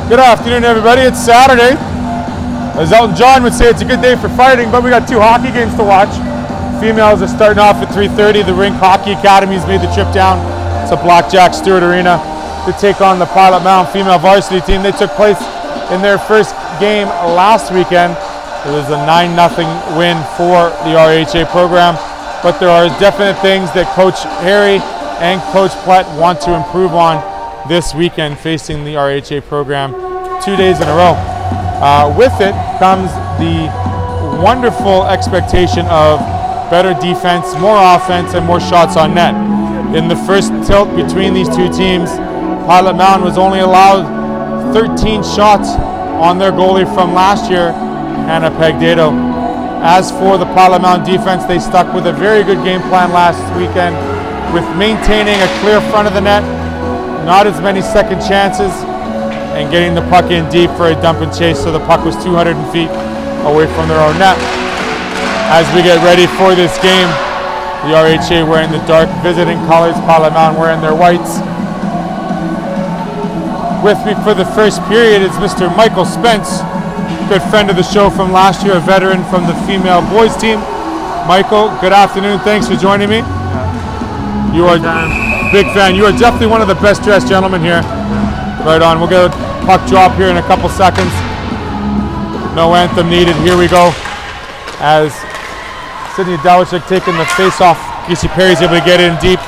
Good afternoon, everybody. It's Saturday. As Elton John would say, it's a good day for fighting, but we got two hockey games to watch. Females are starting off at 3:30. The Rink Hockey Academy's made the trip down to Blackjack Stewart Arena to take on the Pilot Mound female varsity team. They took place in their first game last weekend. It was a 9-0 win for the RHA program, but there are definite things that Coach Harry and Coach Plett want to improve on this weekend facing the RHA program 2 days in a row. With it comes the wonderful expectation of better defense, more offense, and more shots on net. In the first tilt between these two teams, Pilot Mound was only allowed 13 shots on their goalie from last year, Hannah Pegdato. As for the Pilot Mound defense, they stuck with a very good game plan last weekend with maintaining a clear front of the net, not as many second chances, and getting the puck in deep for a dump and chase, so the puck was 200 feet away from their own net. As we get ready for this game, the RHA wearing the dark visiting colors, Pilot Mound wearing their whites. With me for the first period is Mr. Michael Spence, good friend of the show from last year, a veteran from the female boys team. Michael, good afternoon. Thanks for joining me. You are a big fan. You are definitely one of the best dressed gentlemen here. Right on. We'll get a puck drop here in a couple seconds. No anthem needed. Here we go. As Sydney Dawczyk taking the face-off, Casey Perry's able to get in deep.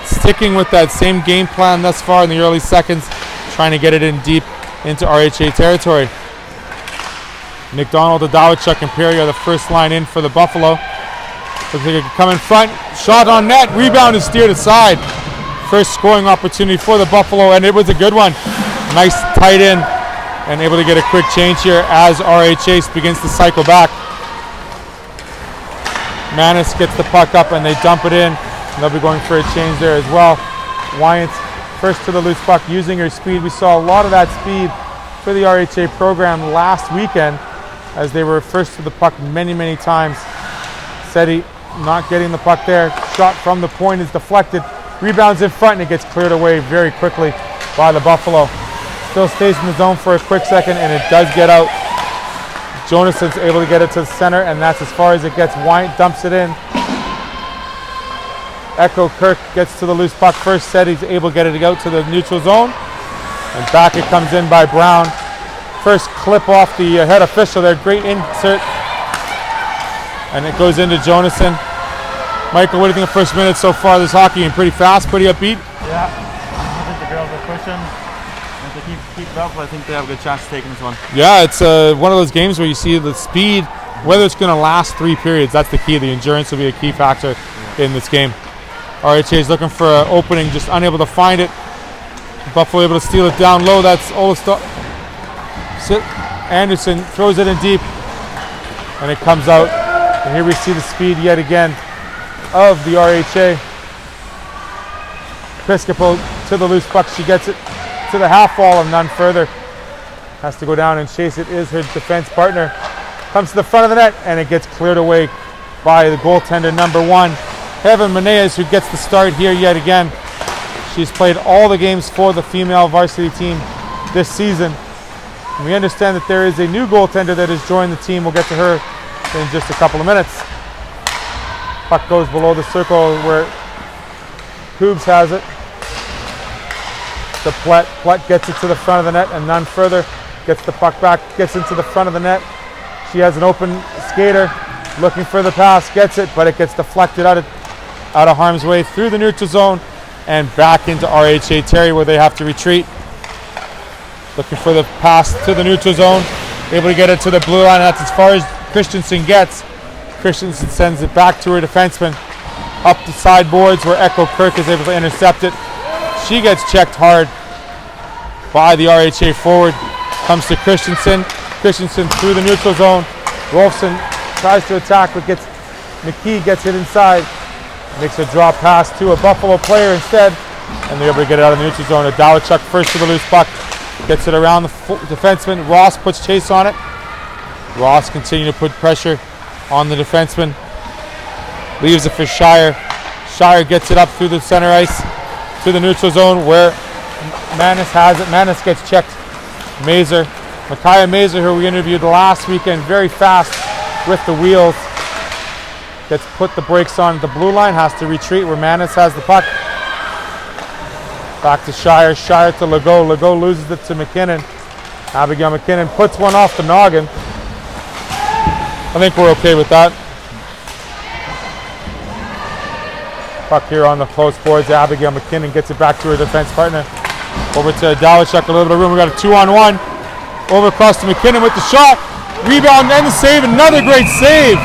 Sticking with that same game plan thus far in the early seconds, trying to get it in deep into RHA territory. McDonald, Dawczyk, and Perry are the first line in for the Buffalo. Looks like it could come in front. Shot on net. Rebound is steered aside. First scoring opportunity for the Buffalo, and it was a good one. Nice tight end, and able to get a quick change here as RHA begins to cycle back. Manis gets the puck up, and they dump it in. And they'll be going for a change there as well. Wyant first to the loose puck, using her speed. We saw a lot of that speed for the RHA program last weekend as they were first to the puck many, many times. Seti not getting the puck there. Shot from the point is deflected. Rebounds in front, and it gets cleared away very quickly by the Buffalo. Still stays in the zone for a quick second, and it does get out. Jonason's able to get it to the center, and that's as far as it gets. Wyant dumps it in. Echo Kirk gets to the loose puck first. Seti's able to get it out to the neutral zone, and back it comes in by Brown. First clip off the head official there. Great insert, and it goes into Jonason. Michael, what do you think of the first minute so far? This hockey and pretty fast, pretty upbeat. Yeah, I think the girls are pushing. If they keep it up, I think they have a good chance of taking this one. Yeah, it's one of those games where you see the speed, whether it's going to last 3 periods. That's the key. The endurance will be a key factor in this game. RHA is looking for an opening, just unable to find it. Buffalo able to steal it down low. That's Olastad. Anderson throws it in deep, and it comes out. And here we see the speed yet again of the RHA. Episcopo to the loose puck. She gets it to the half wall and none further. Has to go down and chase it. Is her defense partner. Comes to the front of the net, and it gets cleared away by the goaltender number 1, Heaven Meneas, who gets the start here yet again. She's played all the games for the female varsity team this season. And we understand that there is a new goaltender that has joined the team. We'll get to her in just a couple of minutes. Puck goes below the circle where Hoobs has it. To Plett. Plett gets it to the front of the net and none further. Gets the puck back, gets into the front of the net. She has an open skater looking for the pass, gets it, but it gets deflected out of harm's way through the neutral zone and back into RHA Terry where they have to retreat. Looking for the pass to the neutral zone. Able to get it to the blue line. That's as far as Christensen gets. Christensen sends it back to her defenseman up the sideboards where Echo Kirk is able to intercept it. She gets checked hard by the RHA forward. Comes to Christensen. Christensen through the neutral zone. Rolfson tries to attack, but McKee gets it inside. Makes a drop pass to a Buffalo player instead, and they're able to get it out of the neutral zone. Dawczyk first to the loose puck. Gets it around the defenseman. Ross puts chase on it. Ross continuing to put pressure on the defenseman. Leaves it for Shire. Shire gets it up through the center ice to the neutral zone where Manis has it. Manis gets checked Mazer, Micaiah Mazer, who we interviewed last weekend, very fast with the wheels. Gets put the brakes on at the blue line, has to retreat where Manis has the puck. Back to Shire, Shire to Legault. Legault loses it to McKinnon. Abigail McKinnon puts one off the noggin. I think we're okay with that. Puck here on the close boards. Abigail McKinnon gets it back to her defense partner. Over to Dalachuk, a little bit of room. We got a 2-on-1. Over across to McKinnon with the shot. Rebound and the save. Another great save.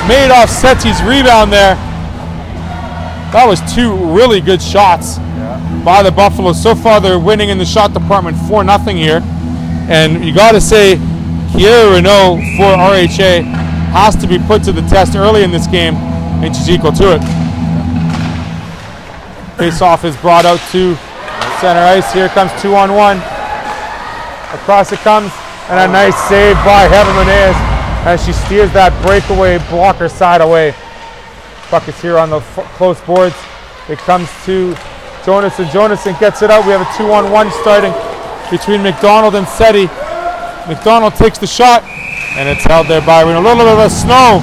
Made off Setti's rebound there. That was two really good shots by the Buffaloes. So far they're winning in the shot department 4-0 here. And you got to say, Kiera Renault for RHA has to be put to the test early in this game, and she's equal to it. Face-off is brought out to center ice. Here comes 2-on-1. Across it comes, and a nice save by Heather Menez as she steers that breakaway blocker side away. Puck is here on the close boards. It comes to Jonason. Jonason gets it out. We have a 2-on-1 starting between McDonald and Setti. McDonald takes the shot, and it's held there by Reno. A little bit of snow.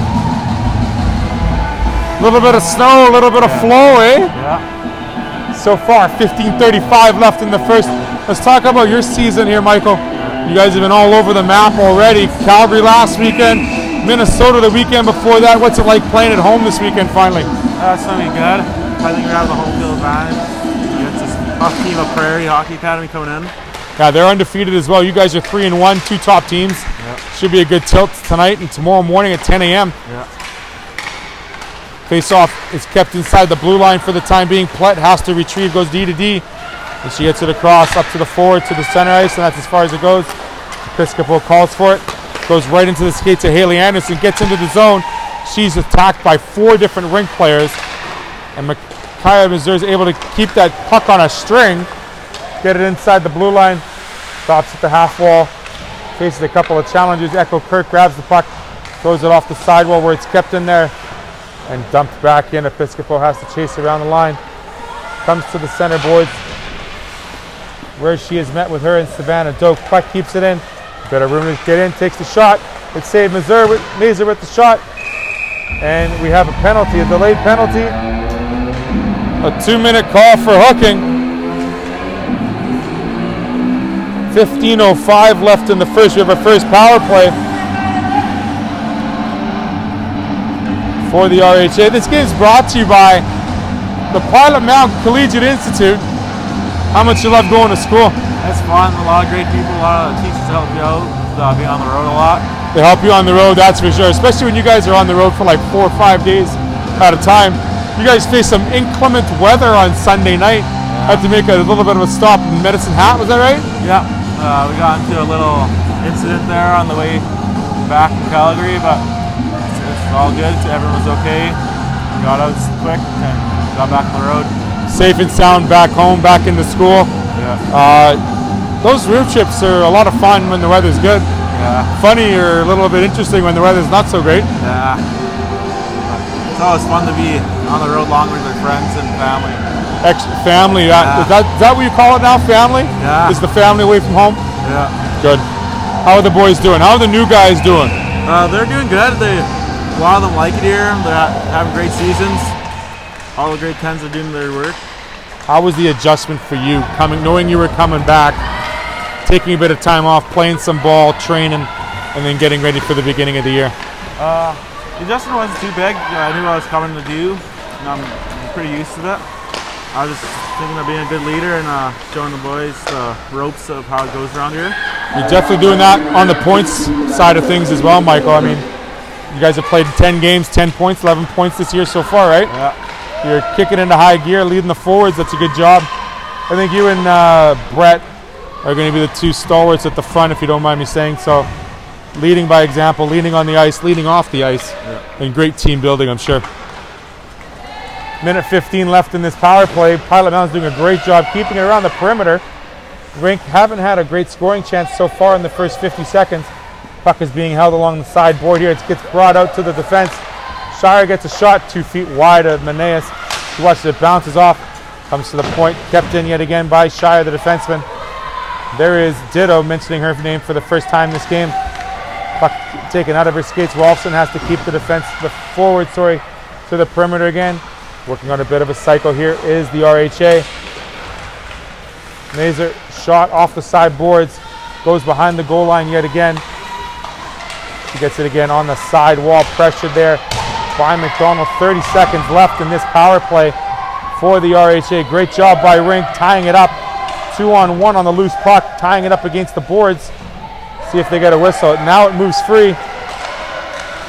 A little bit of snow, a little bit of flow, eh? Yeah. So far, 15:35 left in the first. Let's talk about your season here, Michael. You guys have been all over the map already. Calgary last weekend, Minnesota the weekend before that. What's it like playing at home this weekend finally? It's going to be good. I think we're having the home field advantage. It's this tough team of Prairie Hockey Academy coming in. Yeah, they're undefeated as well. You guys are 3-1, two top teams. Yep. Should be a good tilt tonight and tomorrow morning at 10 a.m. Yeah. Face-off is kept inside the blue line for the time being. Plett has to retrieve, goes D to D. And she gets it across up to the forward to the center ice, and that's as far as it goes. Episcopal calls for it. Goes right into the skates of Haley Anderson, gets into the zone. She's attacked by 4 different rink players. And Micaiah Mazer is able to keep that puck on a string. Get it inside the blue line. Stops at the half wall. Faces a couple of challenges. Echo Kirk grabs the puck. Throws it off the sidewall where it's kept in there. And dumped back in. Episcopal has to chase around the line. Comes to the center boards, where she is met with her and Savannah Doak. Puck keeps it in. Better room to get in. Takes the shot. It's saved. Mazer with the shot. And we have a penalty, a delayed penalty. A 2-minute call for hooking. 15:05 left in the first. We have our first power play for the RHA. This game is brought to you by the Pilot Mound Collegiate Institute. How much you love going to school? It's fun. A lot of great people, a lot of teachers to help you out, being on the road a lot. They help you on the road, that's for sure. Especially when you guys are on the road for like 4 or 5 days at a time. You guys face some inclement weather on Sunday night. Had to make a little bit of a stop in Medicine Hat, was that right? Yeah. We got into a little incident there on the way back from Calgary, but it's all good. Everyone was okay. Got out quick and got back on the road. Safe and sound back home, back into school. Yeah. Those road trips are a lot of fun when the weather's good. Yeah. Funny or a little bit interesting when the weather's not so great. Yeah. It's always fun to be on the road longer with your friends and family. Family, is that what you call it now, family? Yeah. Is the family away from home? Yeah. Good. How are the boys doing? How are the new guys doing? They're doing good. A lot of them like it here. They're having great seasons. All the grade 10s are doing their work. How was the adjustment for you, knowing you were coming back, taking a bit of time off, playing some ball, training, and then getting ready for the beginning of the year? The adjustment wasn't too big. I knew what I was coming to do, and I'm pretty used to that. I was just thinking of being a good leader and showing the boys the ropes of how it goes around here. You're definitely doing that on the points side of things as well, Michael. I mean, you guys have played 10 games, 10 points, 11 points this year so far, right? Yeah. You're kicking into high gear, leading the forwards. That's a good job. I think you and Brett are going to be the 2 stalwarts at the front, if you don't mind me saying so. Leading by example, leading on the ice, leading off the ice, and great team building, I'm sure. Minute 15 left in this power play. Pilot Mound's doing a great job keeping it around the perimeter. Rink haven't had a great scoring chance so far in the first 50 seconds. Puck is being held along the sideboard here. It gets brought out to the defense. Shire gets a shot 2 feet wide of Meneas. He watches it, bounces off, comes to the point, kept in yet again by Shire, the defenseman. There is Ditto, mentioning her name for the first time this game. Puck taken out of her skates. Rolfson has to keep the forward, to the perimeter again. Working on a bit of a cycle here is the RHA. Mazer shot off the side boards, goes behind the goal line yet again. She gets it again on the side wall, pressured there by McDonald. 30 seconds left in this power play for the RHA. Great job by Rink tying it up. 2-on-1 on the loose puck, tying it up against the boards. See if they get a whistle. Now it moves free.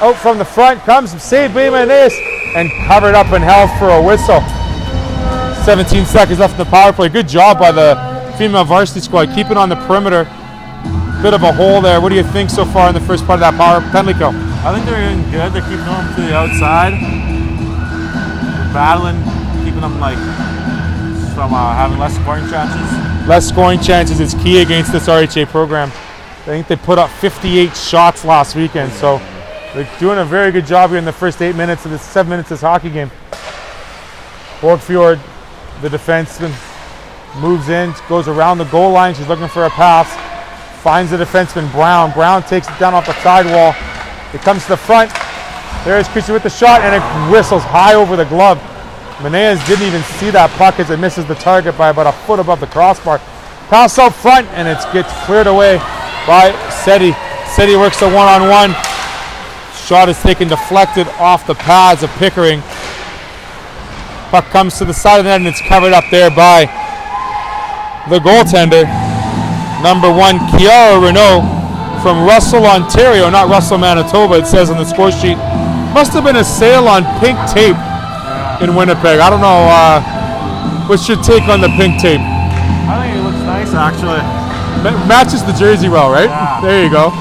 Out from the front comes saved by Menez and covered up and held for a whistle. 17 seconds left in the power play. Good job by the female varsity squad, keeping on the perimeter. Bit of a hole there. What do you think so far in the first part of that power penalty kill? I think they're doing good. They're keeping them to the outside. They're battling, keeping them from having less scoring chances. Less scoring chances is key against this RHA program. I think they put up 58 shots last weekend, so they're doing a very good job here in the first 8 minutes of this 7 minutes of this hockey game. Borgfjord, the defenseman, moves in, goes around the goal line. She's looking for a pass. Finds the defenseman Brown. Brown takes it down off the sidewall. It comes to the front. There's Christian with the shot, and it whistles high over the glove. Menez didn't even see that puck as it misses the target by about a foot above the crossbar. Pass out front, and it gets cleared away by Seti. Seti works the one-on-one. Shot is taken deflected off the pads of Pickering. Puck comes to the side of the net, and it's covered up there by the goaltender. Number 1, Kiara Renault from Russell, Ontario, not Russell, Manitoba, it says on the score sheet. Must have been a sale on pink tape in Winnipeg. I don't know, what's your take on the pink tape? I think it looks nice, actually. Matches the jersey well, right? Yeah. There you go.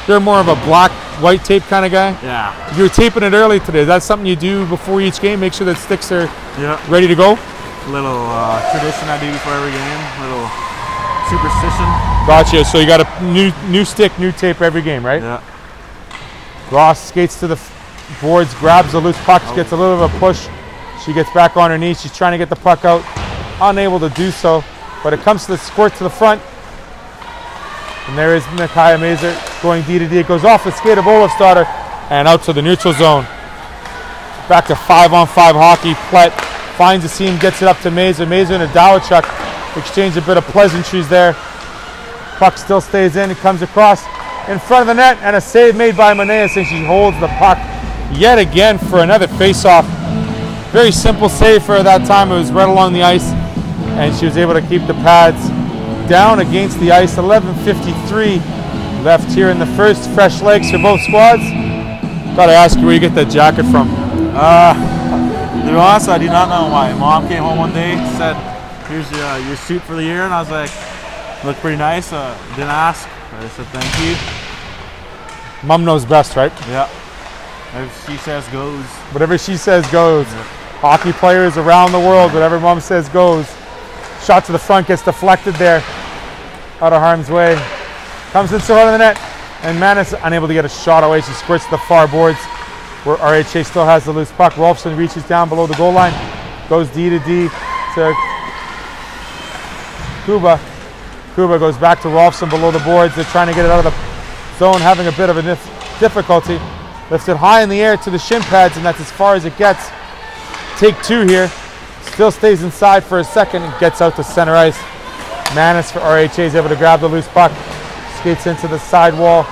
You're more of a black, white tape kind of guy? Yeah. You were taping it early today. Is that something you do before each game? Make sure that sticks are ready to go? Little tradition I do before every game. Little superstition. Gotcha. So you got a new stick, new tape every game, right? Yeah. Ross skates to the boards, grabs the loose puck, gets a little bit of a push. She gets back on her knees. She's trying to get the puck out, unable to do so. But it comes to the squirt to the front. And there is Micaiah Mazer going D to D. It goes off the skate of Olafsdotter and out to the neutral zone. Back to 5-on-5 hockey. Plett finds the seam, gets it up to Mazer. Mazer and Adawachuk exchange a bit of pleasantries there. Puck still stays in. It comes across in front of the net, and a save made by Menez, and she holds the puck yet again for another face-off. Very simple save for her that time. It was right along the ice, and she was able to keep the pads down against the ice. 11:53 left here in the first. Fresh legs for both squads. Gotta ask you where you get that jacket from. To be honest, I do not know. My mom came home one day, said, "Here's your suit for the year," and I was like, "Look pretty nice." Didn't ask. I just said thank you. Mom knows best, right? Yeah. If she says goes. Whatever she says goes. Yeah. Hockey players around the world, whatever mom says goes. Shot to the front, gets deflected there. Out of harm's way. Comes in so hard on the net, and Manis unable to get a shot away. She squirts to the far boards where RHA still has the loose puck. Rolfson reaches down below the goal line. Goes D to D to Kuba. Kuba goes back to Rolfson below the boards. They're trying to get it out of the zone, having a bit of a difficulty. Lifts it high in the air to the shin pads, and that's as far as it gets. Take 2 here. Still stays inside for a second and gets out to center ice. Manis for RHA is able to grab the loose puck. Skates into the side wall.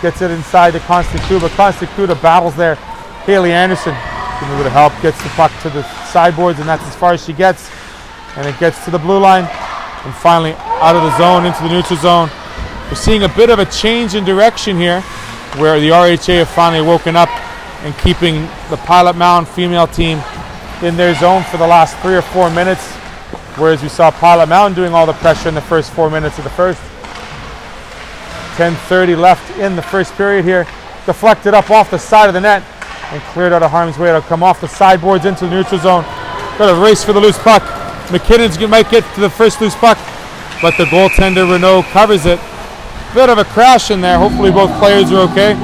Gets it inside to Constant Kuba. Constant Kuba battles there. Haley Anderson, giving a bit of help, gets the puck to the sideboards, and that's as far as she gets. And it gets to the blue line. And finally out of the zone into the neutral zone. We're seeing a bit of a change in direction here, where the RHA have finally woken up and keeping the Pilot Mound female team in their zone for the last 3 or 4 minutes, whereas we saw Pilot Mound doing all the pressure in the first 4 minutes of the first. 10:30 left in the first period here. Deflected up off the side of the net and cleared out of harm's way. It'll come off the sideboards into the neutral zone. Got a race for the loose puck. McKinnon's might get to the first loose puck, but the goaltender Renault covers it. Bit of a crash in there. Hopefully both players are okay.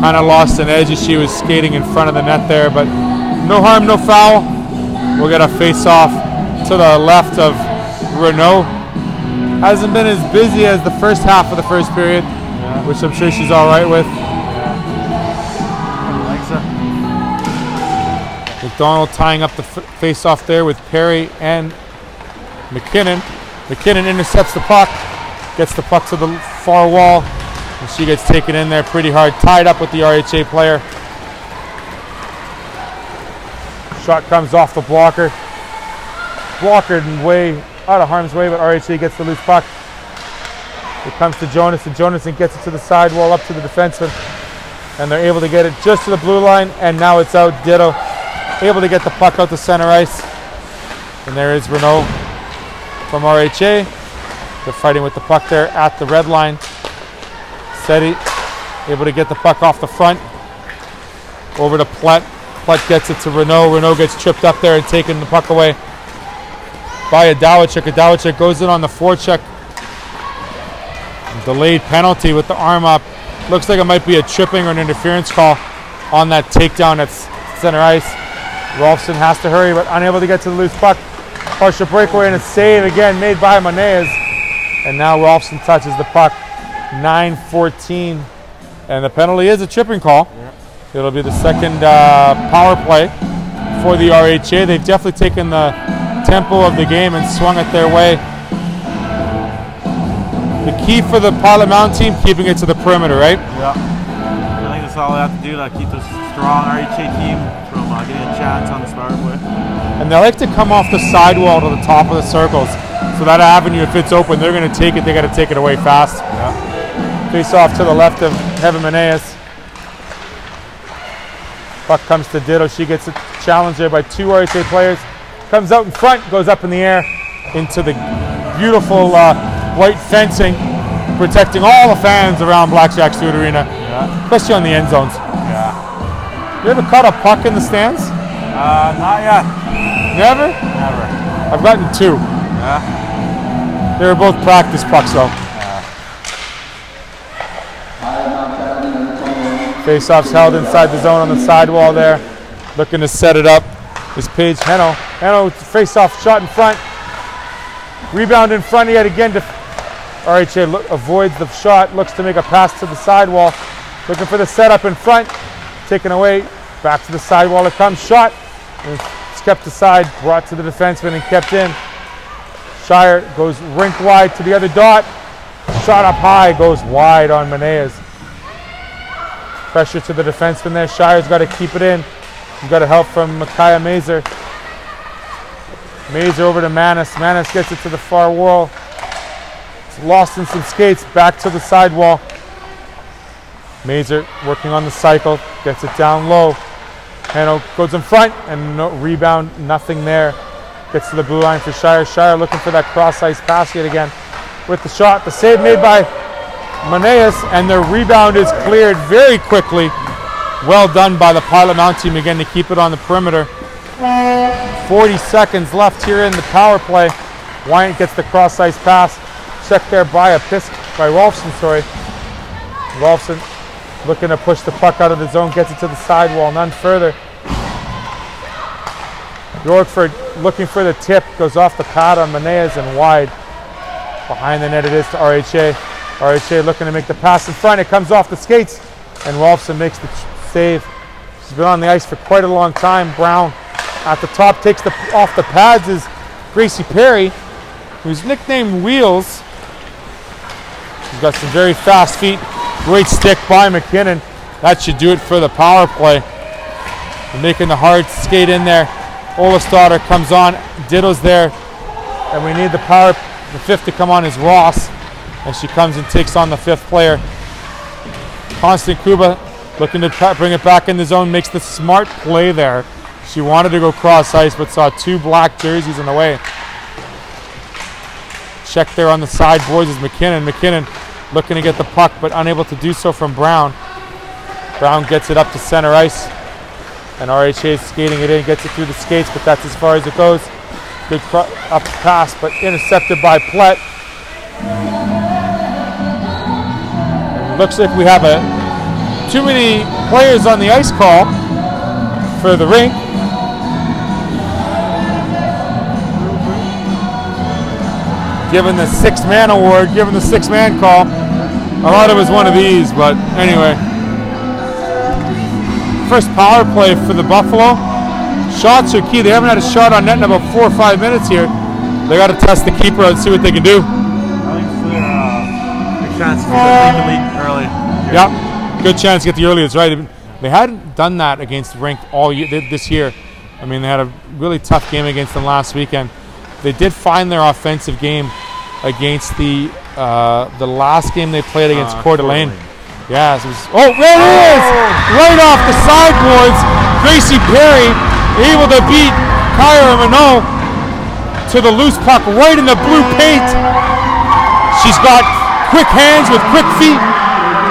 Kind of lost an edge as she was skating in front of the net there, but no harm, no foul. We'll get a face-off to the left of Renault hasn't been as busy as the first half of the first period, which I'm sure she's all right with. Likes it. McDonald tying up the face-off there with Perry and McKinnon. McKinnon intercepts the puck, gets the puck to the far wall, and she gets taken in there pretty hard, tied up with the RHA player. Shot comes off the blocker. Blockered and way out of harm's way, but RHA gets the loose puck. It comes to Jonas, and Jonathan gets it to the sidewall up to the defenseman, and they're able to get it just to the blue line, and now it's out. Ditto able to get the puck out to center ice, and there is Renault from RHA. They're fighting with the puck there at the red line. Seti able to get the puck off the front over to Plett. Plett gets it to Renault. Renault gets tripped up there and taking the puck away by Adawachik. Adawachik goes in on the forecheck. Delayed penalty with the arm up. Looks like it might be a tripping or an interference call on that takedown at center ice. Rolfson has to hurry, but unable to get to the loose puck. Partial breakaway and a save again made by Maneas. And now Rolfson touches the puck. 9:14. And the penalty is a tripping call. It'll be the second power play for the RHA. They've definitely taken the tempo of the game and swung it their way. The key for the Pilot Mound team, keeping it to the perimeter, right? Yeah. I think that's all they have to do to keep this strong RHA team from getting a chance on this power play. And they like to come off the sidewall to the top of the circles. So that avenue, if it's open, they're going to take it. They got to take it away fast. Yeah. Face off to the left of Heaven Maneas. Puck comes to Ditto. She gets a challenge there by two RHA players. Comes out in front, goes up in the air into the beautiful white fencing, protecting all the fans around Blackjack Stewart Arena, especially on the end zones. Yeah. You ever caught a puck in the stands? Not yet. Never? Never. I've gotten two. Yeah. They were both practice pucks though. Face-off's held inside the zone on the sidewall there. Looking to set it up is Paige Heno. Heno, face-off shot in front. Rebound in front yet again. RHA avoids the shot, looks to make a pass to the sidewall. Looking for the setup in front. Taken away. Back to the sidewall it comes. Shot. And it's kept aside. Brought to the defenseman and kept in. Shire goes rink wide to the other dot. Shot up high. Goes wide on Maneas. Pressure to the defenseman there. Shire's got to keep it in. You've got to help from Micaiah Mazer. Mazer over to Manis. Manis gets it to the far wall. It's lost in some skates. Back to the sidewall. Mazer working on the cycle. Gets it down low. Hano goes in front and no rebound. Nothing there. Gets to the blue line for Shire. Shire looking for that cross-ice pass yet again with the shot. The save made by Maneas, and their rebound is cleared very quickly. Well done by the Pilot Mound team again to keep it on the perimeter. 40 seconds left here in the power play. Wyant gets the cross-ice pass. Checked there by Rolfson, sorry. Rolfson looking to push the puck out of the zone, gets it to the sidewall, none further. Yorkford looking for the tip, goes off the pad on Maneas and wide. Behind the net it is to RHA. RHA looking to make the pass in front. It comes off the skates, and Rolfson makes the save. She's been on the ice for quite a long time. Brown at the top takes off the pads is Gracie Perry, who's nicknamed Wheels. She's got some very fast feet. Great stick by McKinnon. That should do it for the power play. They're making the hard skate in there. Olafsdotter comes on. Ditto's there, and we need the fifth to come on is Ross. And she comes and takes on the fifth player. Constant Kuba looking to bring it back in the zone, makes the smart play there. She wanted to go cross ice, but saw two black jerseys in the way. Check there on the side boards is McKinnon. McKinnon looking to get the puck, but unable to do so from Brown. Brown gets it up to center ice, and RHA is skating it in, gets it through the skates, but that's as far as it goes. Good up pass, but intercepted by Plett. Looks like we have too many players on the ice call for the rink. given the six-man award, given the six-man call. I thought it was one of these, but anyway. First power play for the Buffalo. Shots are key. They haven't had a shot on net in about 4 or 5 minutes here. They got to test the keeper out and see what they can do. I think it's their chance to get the lead early. Yeah, good chance to get the early. That's right. They hadn't done that against ranked all year this year. I mean, they had a really tough game against them last weekend. They did find their offensive game against the last game they played against Coeur d'Alene. Yeah, there it is! Right off the sideboards, Gracie Perry able to beat Kyra Minot to the loose puck right in the blue paint. She's got quick hands with quick feet.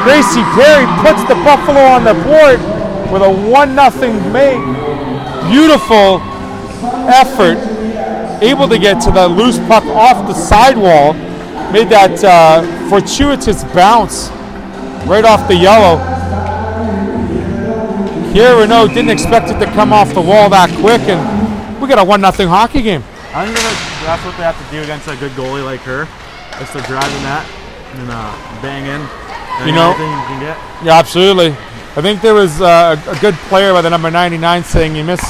Gracie Perry puts the Buffalo on the board with a 1-0 make. Beautiful effort. Able to get to the loose puck off the sidewall. Made that fortuitous bounce right off the yellow. Kyra Minot didn't expect it to come off the wall that quick, and we got a 1-0 hockey game. I think that's what they have to do against a good goalie like her, is to drive the net and bang in. You know, anything you can get. Yeah, absolutely. I think there was a good player by the number 99 saying you miss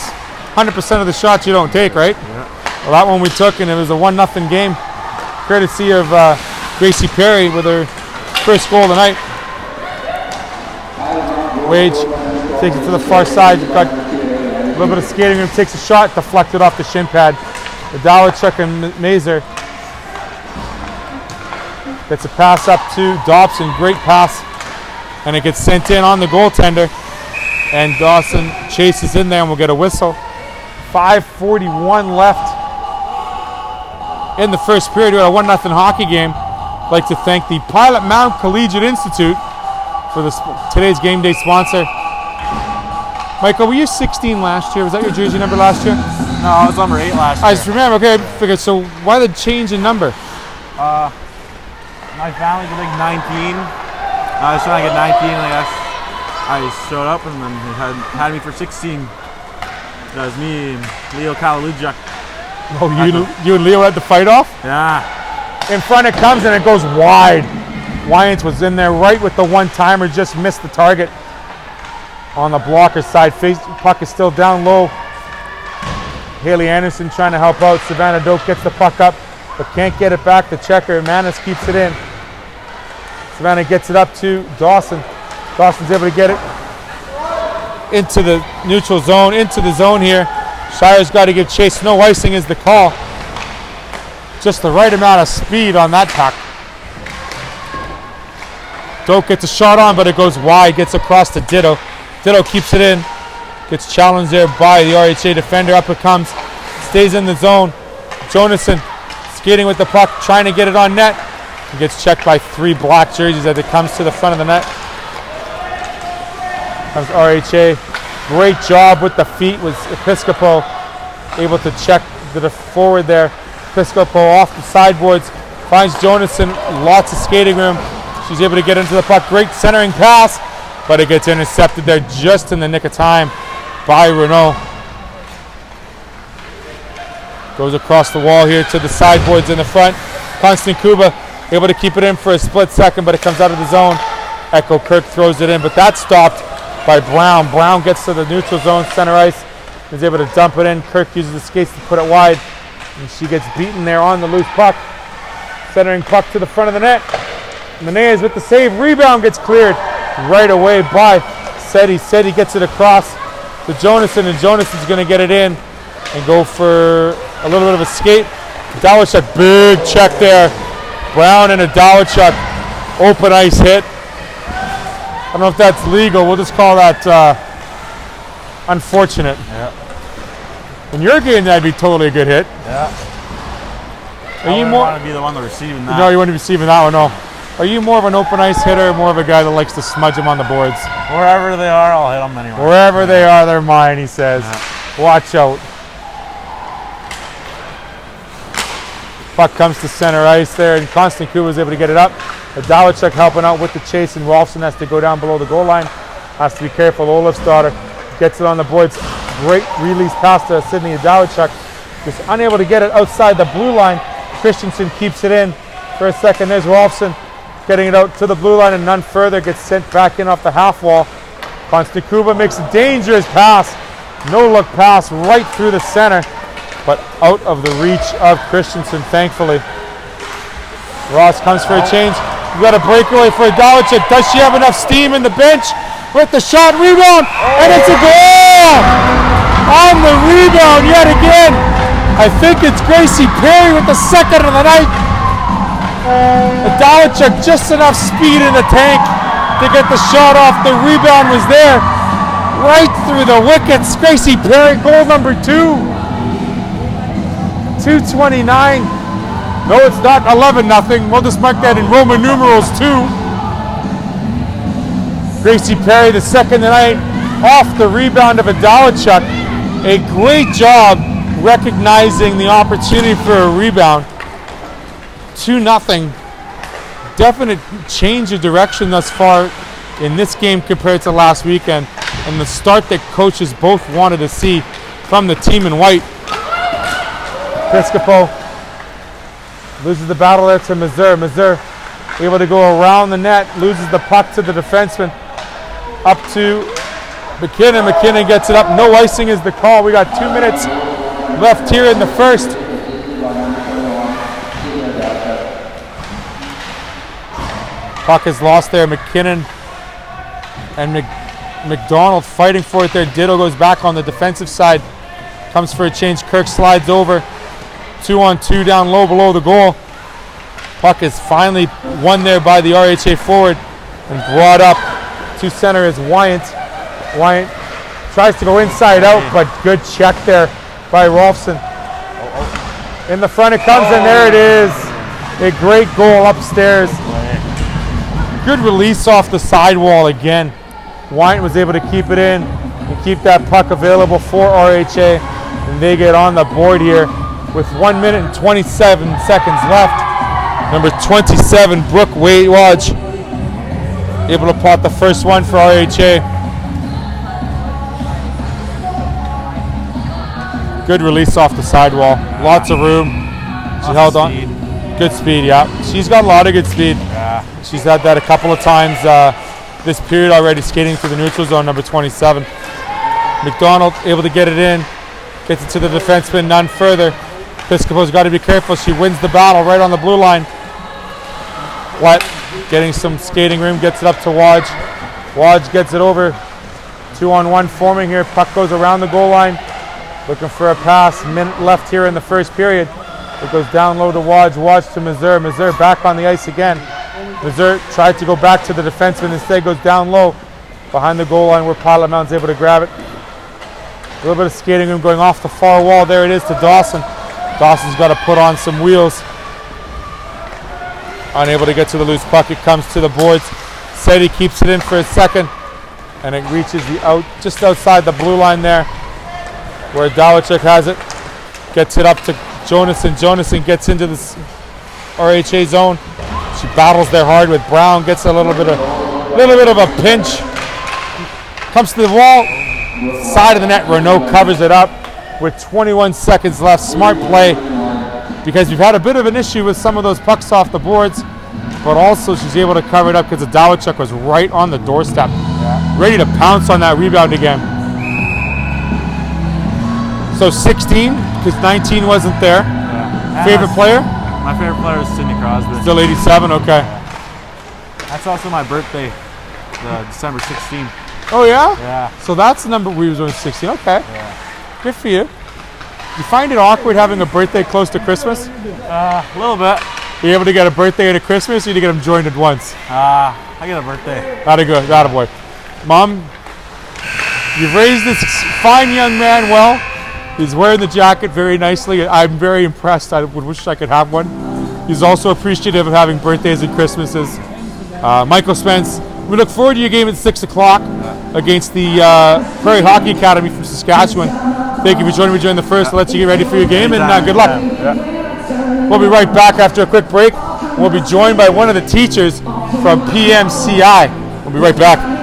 100% of the shots you don't take, right? Yeah. Well, that one we took, and it was a 1-0 game, courtesy of Gracie Perry with her first goal tonight. Wage takes it to the far side. Got a little bit of skating room, takes a shot, deflected off the shin pad. Adalachuk and Mazer gets a pass up to Dobson, great pass, and it gets sent in on the goaltender, and Dawson chases in there and we'll get a whistle. 5:41 left in the first period. We had a 1-0 hockey game. I'd like to thank the Pilot Mound Collegiate Institute for today's game day sponsor. Michael, were you 16 last year? Was that your jersey number last year? No, I was number 8 last year. I just remember. Okay, I figured. So why the change in number? My family's a big 19. I was trying to get 19, and I guess I showed up, and then they had me for 16. That was me and Leo Kalalujak. Oh, you and Leo had the fight off? Yeah. In front it comes, and it goes wide. Wyant was in there right with the one-timer, just missed the target on the blocker side. Puck is still down low. Haley Anderson trying to help out. Savannah Doak gets the puck up, but can't get it back. The checker, Manis, keeps it in. Savannah gets it up to Dawson. Dawson's able to get it into the neutral zone, into the zone here. Shire's got to give chase. No icing is the call. Just the right amount of speed on that puck. Doak gets a shot on, but it goes wide, gets across to Ditto. Ditto keeps it in. Gets challenged there by the RHA defender. Up it comes. Stays in the zone. Jonasson skating with the puck, trying to get it on net. He gets checked by 3 black jerseys as it comes to the front of the net. Comes RHA. Great job with the feet was Episcopo. Able to check the forward there. Episcopo off the sideboards. Finds Jonasson. Lots of skating room. She's able to get into the puck. Great centering pass, but it gets intercepted there just in the nick of time by Renault. Goes across the wall here to the sideboards in the front. Constant Kuba able to keep it in for a split second, but it comes out of the zone. Echo Kirk throws it in, but that's stopped by Brown. Brown gets to the neutral zone, center ice, is able to dump it in. Kirk uses the skates to put it wide, and she gets beaten there on the loose puck. Centering puck to the front of the net. Menez with the save. Rebound gets cleared right away by Seti. Seti gets it across to Jonasson, and Jonasson's going to get it in and go for a little bit of a skate. Adalachuk, big check there. Brown and Adalachuk, open ice hit. I don't know if that's legal. We'll just call that unfortunate. Yeah. In your game, that'd be totally a good hit. Yeah. Are you more want to be the one that's receiving that? No, you wouldn't be receiving that one. No. Are you more of an open ice hitter, or more of a guy that likes to smudge them on the boards? Wherever they are, I'll hit them anyway. Wherever they are, they're mine, he says. Yeah. Watch out. Puck comes to center ice there, and Constant Kuba was able to get it up. Adalachuk helping out with the chase, and Rolfson has to go down below the goal line. Has to be careful. Olaf's daughter gets it on the boards. Great release pass to Sydney Adalachuk. Just unable to get it outside the blue line. Christensen keeps it in for a second. There's Rolfson getting it out to the blue line and none further. Gets sent back in off the half wall. Konstakuba makes a dangerous pass. No look pass right through the center, but out of the reach of Christensen, thankfully. Ross comes for a change. We've got a breakaway for Dalicek. Does she have enough steam in the bench? With the shot, rebound, and it's a goal! On the rebound yet again. I think it's Gracie Perry with the second of the night. Dalicek just enough speed in the tank to get the shot off. The rebound was there. Right through the wickets. Gracie Perry, goal number 2. 2:29. No, it's not 11-0. We'll just mark that in Roman numerals 2. Gracie Perry, the second tonight, off the rebound of Dalicek. A great job recognizing the opportunity for a rebound. 2-0. Definite change of direction thus far in this game compared to last weekend, and the start that coaches both wanted to see from the team in white. Piscopo loses the battle there to Mazur. Mazur able to go around the net, loses the puck to the defenseman. Up to McKinnon. McKinnon gets it up. No icing is the call. We got 2 minutes left here in the first. Puck is lost there. McKinnon and McDonald fighting for it there. Ditto goes back on the defensive side. Comes for a change. Kirk slides over. 2-on-2 down low below the goal. Puck is finally won there by the RHA forward and brought up to center is Wyant. Wyant tries to go inside out, but good check there by Rolfson. In the front it comes, and there it is. A great goal upstairs. Good release off the sidewall again. Wyant was able to keep it in and keep that puck available for RHA, and they get on the board here with 1 minute and 27 seconds left. Number 27, Brooke Wage, able to pot the first one for RHA. Good release off the sidewall. Lots of room. She held on. Good speed, yeah. She's got a lot of good speed. Yeah. She's had that a couple of times this period already, skating through the neutral zone, number 27. McDonald able to get it in. Gets it to the defenseman, none further. Piscopo's got to be careful. She wins the battle right on the blue line. What? Getting some skating room, gets it up to Waj. Waj gets it over. 2-on-1 forming here. Puck goes around the goal line. Looking for a pass. Minute left here in the first period. It goes down low to Waj. Waj to Mazur. Mazur back on the ice again. Mazur tried to go back to the defenseman. Instead goes down low behind the goal line where Pilot Mound's able to grab it. A little bit of skating room going off the far wall. There it is to Dawson. Dawson's got to put on some wheels. Unable to get to the loose puck. It comes to the boards. Seti keeps it in for a second, and it reaches the out just outside the blue line there, where Dalicek has it. Gets it up to Jonason. Jonason gets into the RHA zone. She battles there hard with Brown. Gets a little bit of a pinch. Comes to the wall. Side of the net. Renault covers it up with 21 seconds left. Smart play, because we've had a bit of an issue with some of those pucks off the boards, but also she's able to cover it up because the Dalicek was right on the doorstep, ready to pounce on that rebound again. So 16, because 19 wasn't there. Yeah. Favorite player? My favorite player is Sidney Crosby. Still 87, okay. That's also my birthday, December 16th. Oh yeah? Yeah. So that's the number we was on 16, okay. Yeah. Good for you. You find it awkward having a birthday close to Christmas? A little bit. Are you able to get a birthday and a Christmas, or you get them joined at once? I get a birthday. That'd good, that boy. Mom, you've raised this fine young man well. He's wearing the jacket very nicely. I'm very impressed. I would wish I could have one. He's also appreciative of having birthdays and Christmases. Michael Spence, we look forward to your game at 6 o'clock against the Prairie Hockey Academy from Saskatchewan. Thank you for joining me during the first. I'll let you get ready for your game, and good luck. Yeah. We'll be right back after a quick break. We'll be joined by one of the teachers from PMCI. We'll be right back.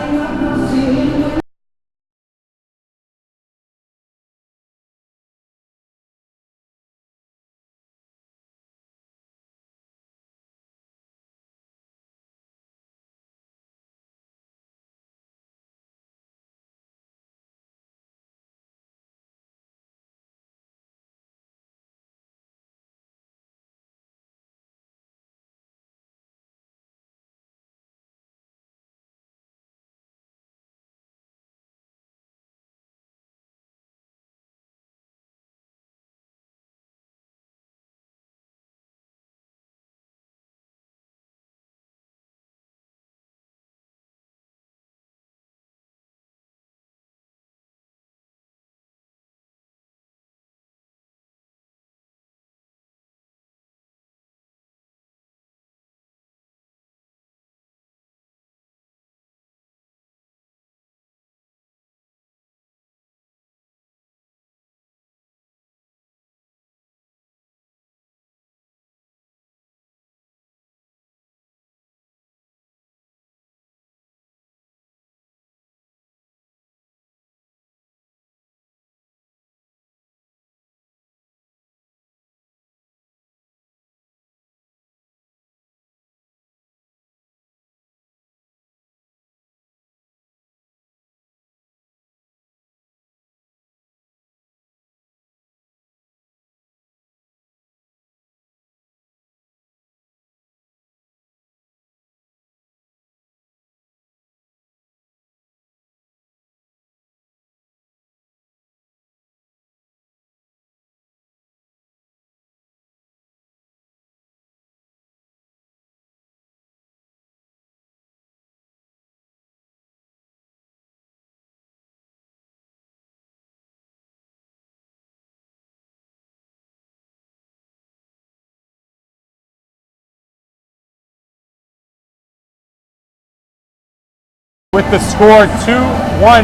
with the score 2-1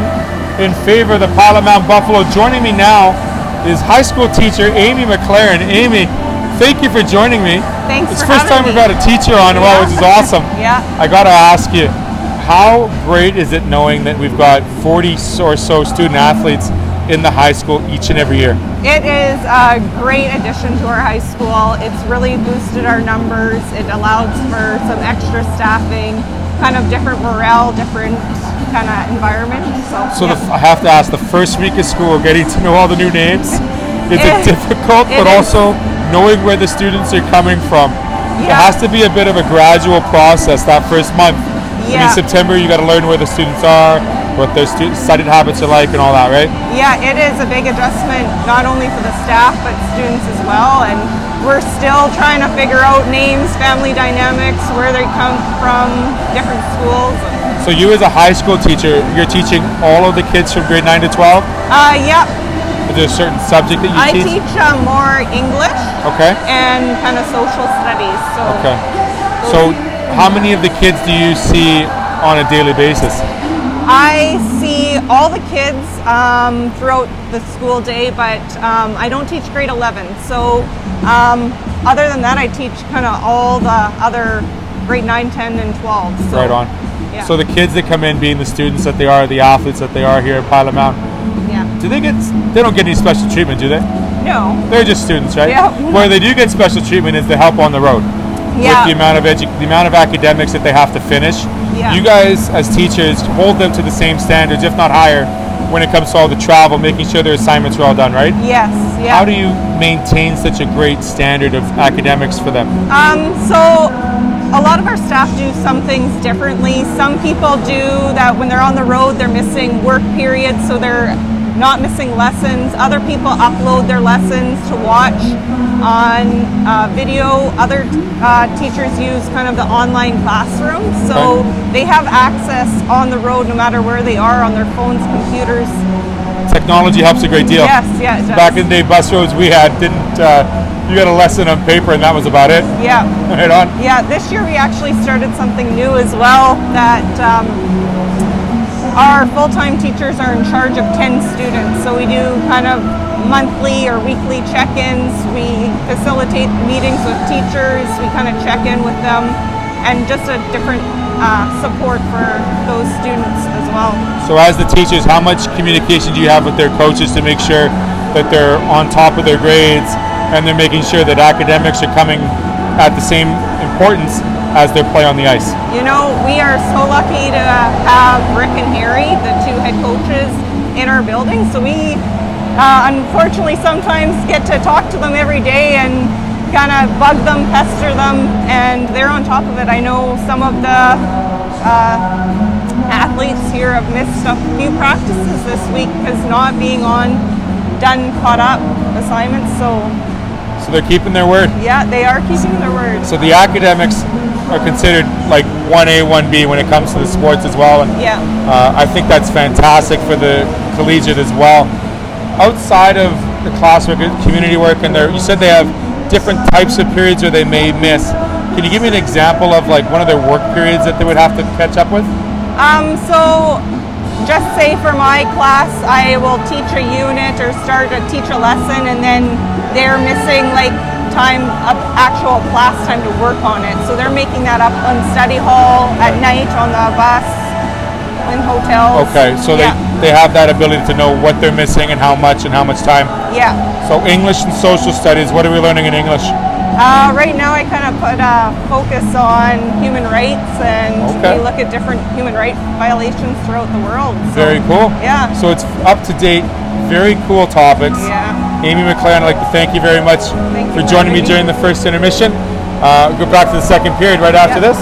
in favor of the Pilot Mound Buffalo. Joining me now is high school teacher Amy McLaren. Amy, thank you for joining me. Thanks it's for the first time having we've me. had a teacher on, well, which is awesome. Yeah. I gotta ask you, how great is it knowing that we've got 40 or so student athletes in the high school each and every year? It is a great addition to our high school. It's really boosted our numbers. It allows for some extra staffing, kind of different morale, different kind of environment. So yeah. I have to ask, the first week of school, getting to know all the new names, is it difficult, but also knowing where the students are coming from? Yeah. It has to be a bit of a gradual process that first month. Yeah. In September, you got to learn where the students are, what their study habits are like, and all that, right? Yeah, it is a big adjustment, not only for the staff, but students as well. And we're still trying to figure out names, family dynamics, where they come from, different schools. So you as a high school teacher, you're teaching all of the kids from grade 9 to 12? Yeah. Is there a certain subject that you I teach? teach more English. Okay. And kind of social studies. So okay. So how many of the kids do you see on a daily basis? I see all the kids throughout the school day, but I don't teach grade 11. So other than that, I teach kind of all the other grade 9, 10, and 12. So, right on. Yeah. So the kids that come in being the students that they are, the athletes that they are here at Pilot Mound, yeah. They don't get any special treatment, do they? No. They're just students, right? Yeah. Where they do get special treatment is the help on the road. Yeah. With the amount of academics that they have to finish. Yeah. You guys as teachers hold them to the same standards, if not higher, when it comes to all the travel, making sure their assignments are all done, right? Yes. Yeah. How do you maintain such a great standard of academics for them? So a lot of our staff do some things differently. Some people do that when they're on the road, they're missing work periods, so they're not missing lessons. Other people upload their lessons to watch on video. Other teachers use kind of the online classroom, so they have access on the road no matter where they are on their phones, computers. Technology helps a great deal. Yes, yeah, it does. Back in the day, bus roads we had you got a lesson on paper and that was about it. Yeah. Right on. Yeah, this year we actually started something new as well, that our full-time teachers are in charge of 10 students. So we do kind of monthly or weekly check-ins. We facilitate meetings with teachers. We kind of check in with them, and just a different support for those students as well. So as the teachers, how much communication do you have with their coaches to make sure that they're on top of their grades and they're making sure that academics are coming at the same importance as their play on the ice? You know, we are so lucky to have Rick and Harry, the two head coaches, in our building. So we unfortunately sometimes get to talk to them every day and kind of bug them, pester them, and they're on top of it. I know some of the athletes here have missed a few practices this week because not being on caught up assignments. So they're keeping their word. Yeah, they are keeping their word. So the academics are considered like 1A, 1B when it comes to the sports as well. And yeah. I think that's fantastic for the collegiate as well. Outside of the classwork, community work, and you said they have different types of periods or they may miss. Can you give me an example of like one of their work periods that they would have to catch up with? So just say for my class, I will teach a unit or start to teach a lesson, and then they're missing like time of actual class time to work on it. So they're making that up on study hall, at night, on the bus, in hotels. Okay, so they have that ability to know what they're missing and how much time. Yeah. So English and social studies, what are we learning in English? Right now I kind of put a focus on human rights, and we look at different human rights violations throughout the world. So, very cool. Yeah. So it's up to date, very cool topics. Yeah. Amy McLaren, I'd like to thank you very much for joining me during the first intermission. Go back to the second period right after this.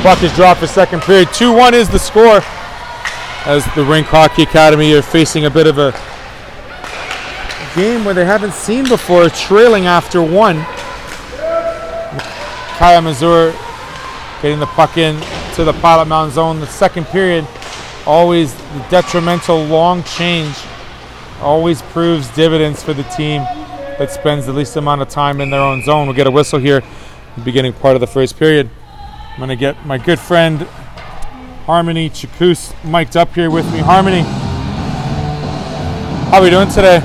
Puck is dropped for second period. 2-1 is the score as the Rink Hockey Academy are facing a bit of a game where they haven't seen before, trailing after one. Kaya Mazur getting the puck in to the Pilot Mound zone. The second period, always the detrimental long change, always proves dividends for the team that spends the least amount of time in their own zone. We'll get a whistle here, the beginning part of the first period. I'm going to get my good friend Harmony Chakous mic'd up here with me. Harmony, how are we doing today?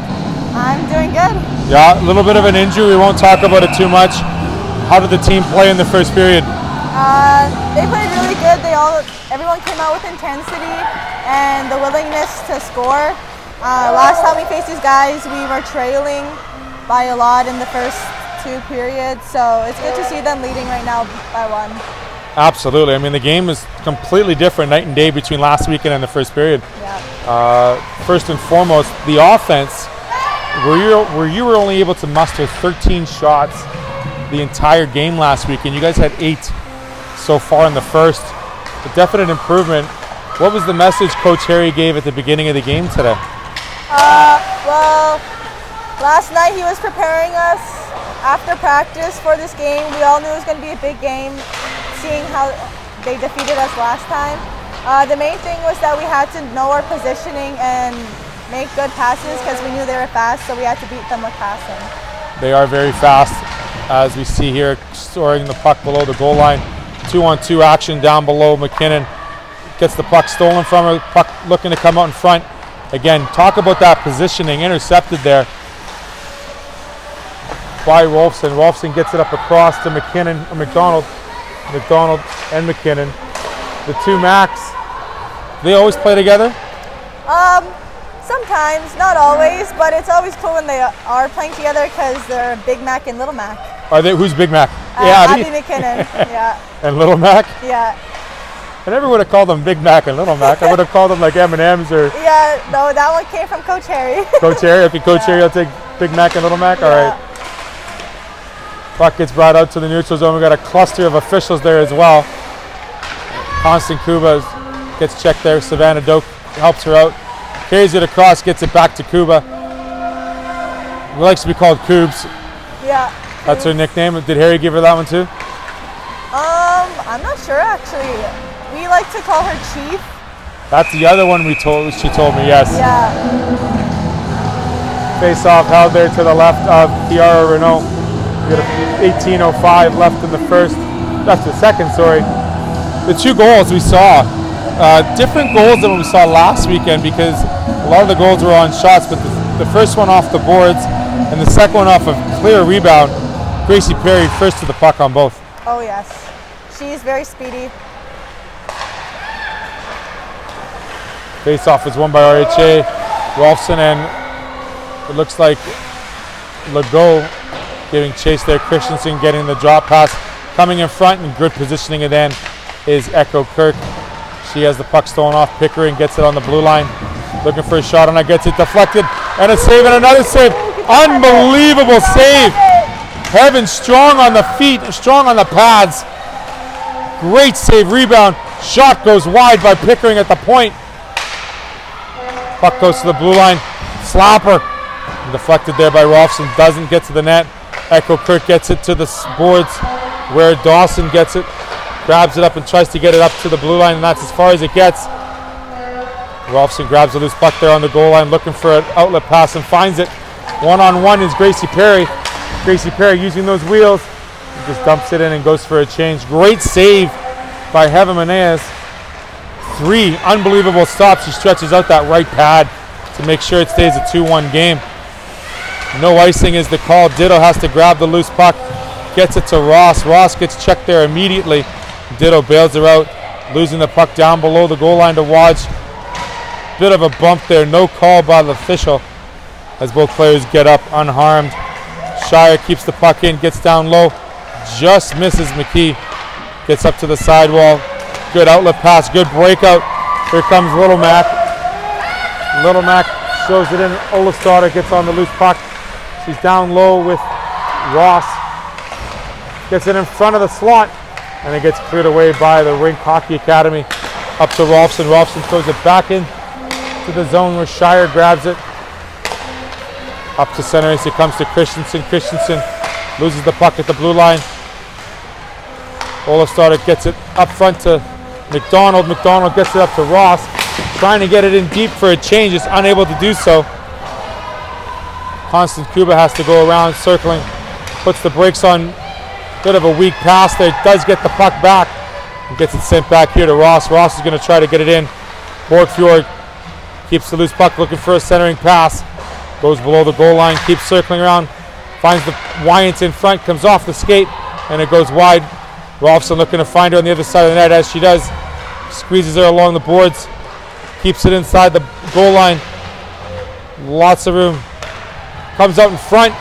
I'm doing good. Yeah, a little bit of an injury. We won't talk about it too much. How did the team play in the first period? They played really good. Everyone came out with intensity and the willingness to score. Last time we faced these guys, we were trailing by a lot in the first two periods, so it's good to see them leading right now by one. Absolutely. I mean, the game is completely different night and day between last weekend and the first period. Yeah. First and foremost, the offense, where you were only able to muster 13 shots the entire game last week, and you guys had 8 so far in the first. A definite improvement. What was the message Coach Harry gave at the beginning of the game today? Well, last night he was preparing us after practice for this game. We all knew it was going to be a big game, seeing how they defeated us last time. The main thing was that we had to know our positioning and make good passes because we knew they were fast, so we had to beat them with passing. They are very fast, as we see here, storing the puck below the goal line. 2-on-2 action down below. McKinnon gets the puck stolen from her. Puck looking to come out in front. Again, talk about that positioning. Intercepted there by Rolfson. Rolfson gets it up across to McKinnon, or McDonald. McDonald and McKinnon. The two Macs, they always play together? Sometimes, not always, but it's always cool when they are playing together because they're Big Mac and Little Mac. Are they? Who's Big Mac? Abby McKinnon, yeah. And Little Mac? Yeah. I never would have called them Big Mac and Little Mac. I would have called them like M&M's or... Yeah, no, that one came from Coach Harry. Coach Harry? If you Coach Harry, I'll take Big Mac and Little Mac? All right. Puck gets brought out to the neutral zone. We've got a cluster of officials there as well. Constant Kuba gets checked there. Savannah Doak helps her out. Carries it across, gets it back to Kuba. He likes to be called Coobs. Yeah. That's her nickname. Did Harry give her that one too? I'm not sure actually. We like to call her Chief. That's the other one she told me, yes. Yeah. Face off held there to the left of Kiara Renault. We got 18:05 left in the first. That's the second, sorry. The two goals we saw, different goals than what we saw last weekend because a lot of the goals were on shots, but the first one off the boards and the second one off of clear rebound. Gracie Perry first to the puck on both. Oh yes, she's very speedy. Face-off is won by RHA. Rolfson and it looks like Legault giving chase there. Christensen getting the drop pass. Coming in front and good positioning and then is Echo Kirk. She has the puck stolen off. Pickering gets it on the blue line. Looking for a shot and gets it deflected. And a save and another save. Unbelievable save. Heaven strong on the feet, strong on the pads. Great save, rebound. Shot goes wide by Pickering at the point. Puck goes to the blue line. Slapper. Deflected there by Rolfson. Doesn't get to the net. Echo Kirk gets it to the boards where Dawson gets it. Grabs it up and tries to get it up to the blue line, and that's as far as it gets. Rolfson grabs a loose puck there on the goal line, looking for an outlet pass and finds it. One-on-one is Gracie Perry. Gracie Perry using those wheels. He just dumps it in and goes for a change. Great save by Heva Menez. 3 unbelievable stops. She stretches out that right pad to make sure it stays a 2-1 game. No icing is the call. Ditto has to grab the loose puck. Gets it to Ross. Ross gets checked there immediately. Ditto bails her out, losing the puck down below the goal line to watch. Bit of a bump there. No call by the official as both players get up unharmed. Shire keeps the puck in, gets down low. Just misses McKee. Gets up to the sidewall. Good outlet pass. Good breakout. Here comes Little Mac. Little Mac shows it in. Olastad gets on the loose puck. She's down low with Ross. Gets it in front of the slot. and it gets cleared away by the Rink Hockey Academy. Up to Rolfson. Rolfson throws it back in to the zone where Shire grabs it. Up to center ice, it comes to Christensen. Christensen loses the puck at the blue line. Olafsson gets it up front to McDonald. McDonald gets it up to Ross, trying to get it in deep for a change, is unable to do so. Constant Kuba has to go around circling, puts the brakes on. Bit of a weak pass there, does get the puck back and gets it sent back here to Ross. Ross is going to try to get it in. Borgfjord keeps the loose puck, looking for a centering pass. Goes below the goal line, keeps circling around, finds the Wyant in front, comes off the skate, and it goes wide. Rolfson looking to find her on the other side of the net, as she does. Squeezes her along the boards, keeps it inside the goal line. Lots of room. Comes out in front.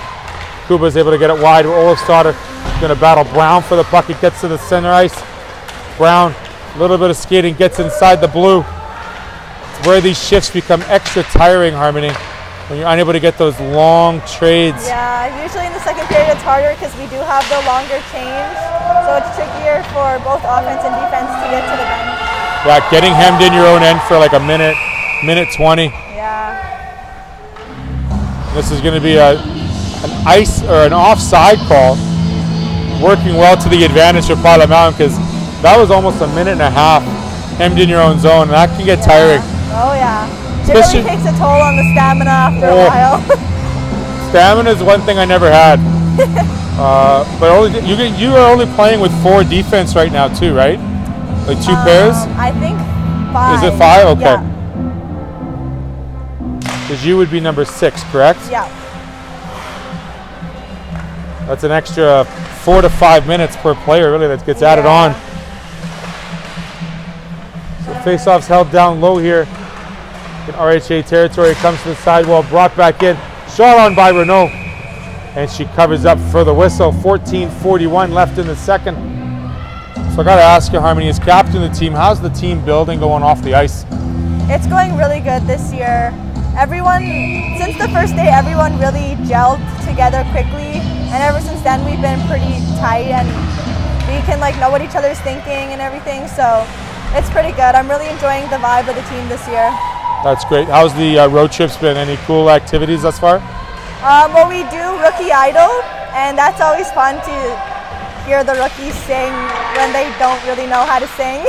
Kuba's able to get it wide. Olafsson going to battle Brown for the puck. It gets to the center ice. Brown, a little bit of skating, gets inside the blue. It's where these shifts become extra tiring, Harmony, when you're unable to get those long trades. Yeah, usually in the second period it's harder because we do have the longer change. So it's trickier for both offense and defense to get to the bench. Yeah, getting hemmed in your own end for like a minute, minute 20. Yeah. This is going to be an ice or an offside call, working well to the advantage for Pilot Mound, because that was almost a minute and a half hemmed in your own zone, and that can get tiring. Oh yeah. Especially, it really takes a toll on the stamina after a while. Stamina is one thing I never had. But only you are only playing with 4 defense right now too, right? Like 2 pairs? I think 5. Is it 5? Okay. Yeah. Because you would be number 6, correct? Yeah. That's an extra 4 to 5 minutes per player, really, that gets added on. So face-off's held down low here in RHA territory. It comes to the sidewall, brought back in. Shot on by Renault. And she covers up for the whistle. 14:41 left in the second. So I got to ask you, Harmony, as captain of the team, how's the team building going off the ice? It's going really good this year. Everyone, since the first day, everyone really gelled together quickly. And ever since then, we've been pretty tight and we can know what each other's thinking and everything. So it's pretty good. I'm really enjoying the vibe of the team this year. That's great. How's the road trips been? Any cool activities thus far? Well, we do Rookie Idol, and that's always fun to hear the rookies sing when they don't really know how to sing.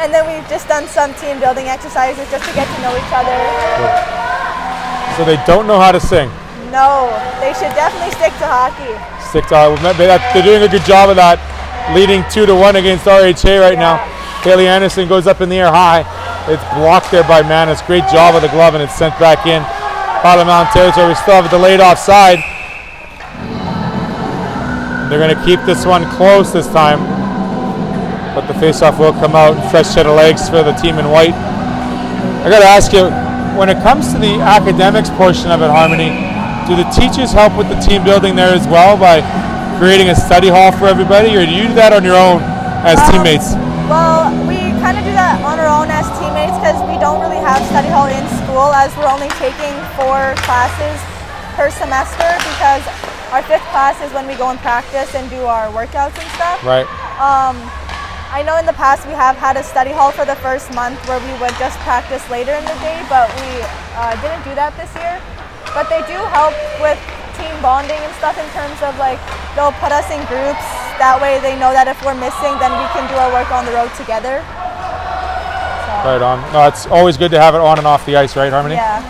And then we've just done some team building exercises just to get to know each other. So they don't know how to sing? No, they should definitely stick to hockey. Stick to hockey. They're doing a good job of that, leading 2-1 against RHA right now. Haley Anderson goes up in the air high. It's blocked there by Manis. Great job of the glove, and it's sent back in. Pilot Mound territory. We still have a delayed offside. They're going to keep this one close this time, but the faceoff will come out. Fresh set of legs for the team in white. I got to ask you, when it comes to the academics portion of it, Harmony, do the teachers help with the team building there as well by creating a study hall for everybody, or do you do that on your own as teammates? Well, we kind of do that on our own as teammates because we don't really have study hall in school, as we're only taking 4 classes per semester, because our 5th class is when we go and practice and do our workouts and stuff. Right. I know in the past we have had a study hall for the first month where we would just practice later in the day, but we didn't do that this year. But they do help with team bonding and stuff in terms of they'll put us in groups. That way they know that if we're missing, then we can do our work on the road together. So. Right on. No, it's always good to have it on and off the ice, right, Harmony? Yeah.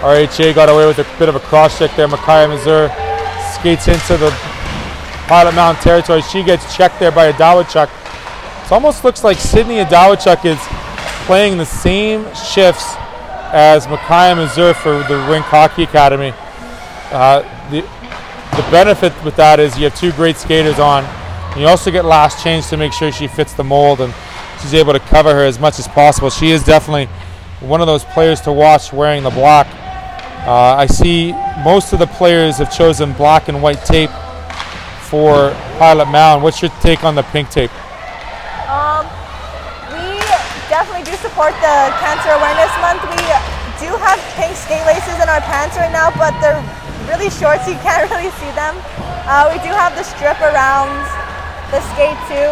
RHA got away with a bit of a cross check there. Micaiah Mazur skates into the Pilot Mound territory. She gets checked there by Adawachuk. It almost looks like Sydney Adawachuk is playing the same shifts as Micaiah Mazur for the Rink Hockey Academy. The benefit with that is you have 2 great skaters on. And you also get last change to make sure she fits the mold and she's able to cover her as much as possible. She is definitely one of those players to watch wearing the black. I see most of the players have chosen black and white tape for Pilot Mound. What's your take on the pink tape? We definitely do support the Cancer Awareness Month. We do have pink skate laces in our pants right now, but they're really short, so you can't really see them. We do have the strip around the skate too.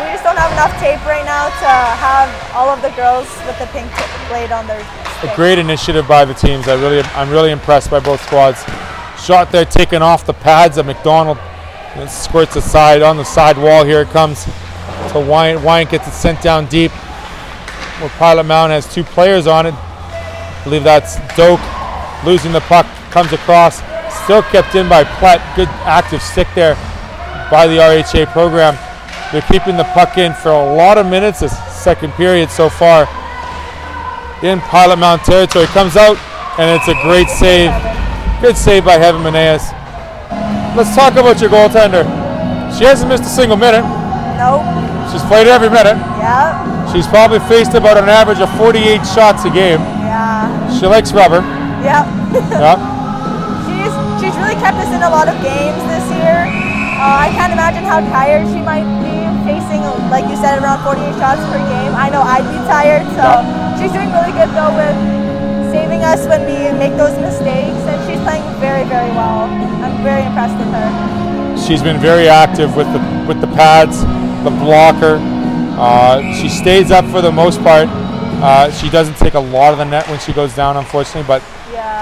We just don't have enough tape right now to have all of the girls with the pink blade on their stick. A great initiative by the teams. I'm really impressed by both squads. Shot there taken off the pads at McDonald. It squirts aside on the side wall. Here it comes to Wyant. Wyant gets it sent down deep. Where Pilot Mound has 2 players on it. I believe that's Doak losing the puck. Comes across. Still kept in by Platt. Good active stick there by the RHA program. They're keeping the puck in for a lot of minutes this second period so far. In Pilot Mound territory. Comes out and it's a great save. Good save by Heaven Meneas. Let's talk about your goaltender. She hasn't missed a single minute. Nope. She's played every minute. Yeah. She's probably faced about an average of 48 shots a game. Yeah. She likes rubber. Yeah. Yeah. She's really kept us in a lot of games this year. I can't imagine how tired she might be facing, like you said, around 48 shots per game. I know I'd be tired, so she's doing really good though with saving us when we make those mistakes, and she's playing very, very well. I'm very impressed with her. She's been very active with the pads, the blocker. She stays up for the most part. She doesn't take a lot of the net when she goes down, unfortunately, but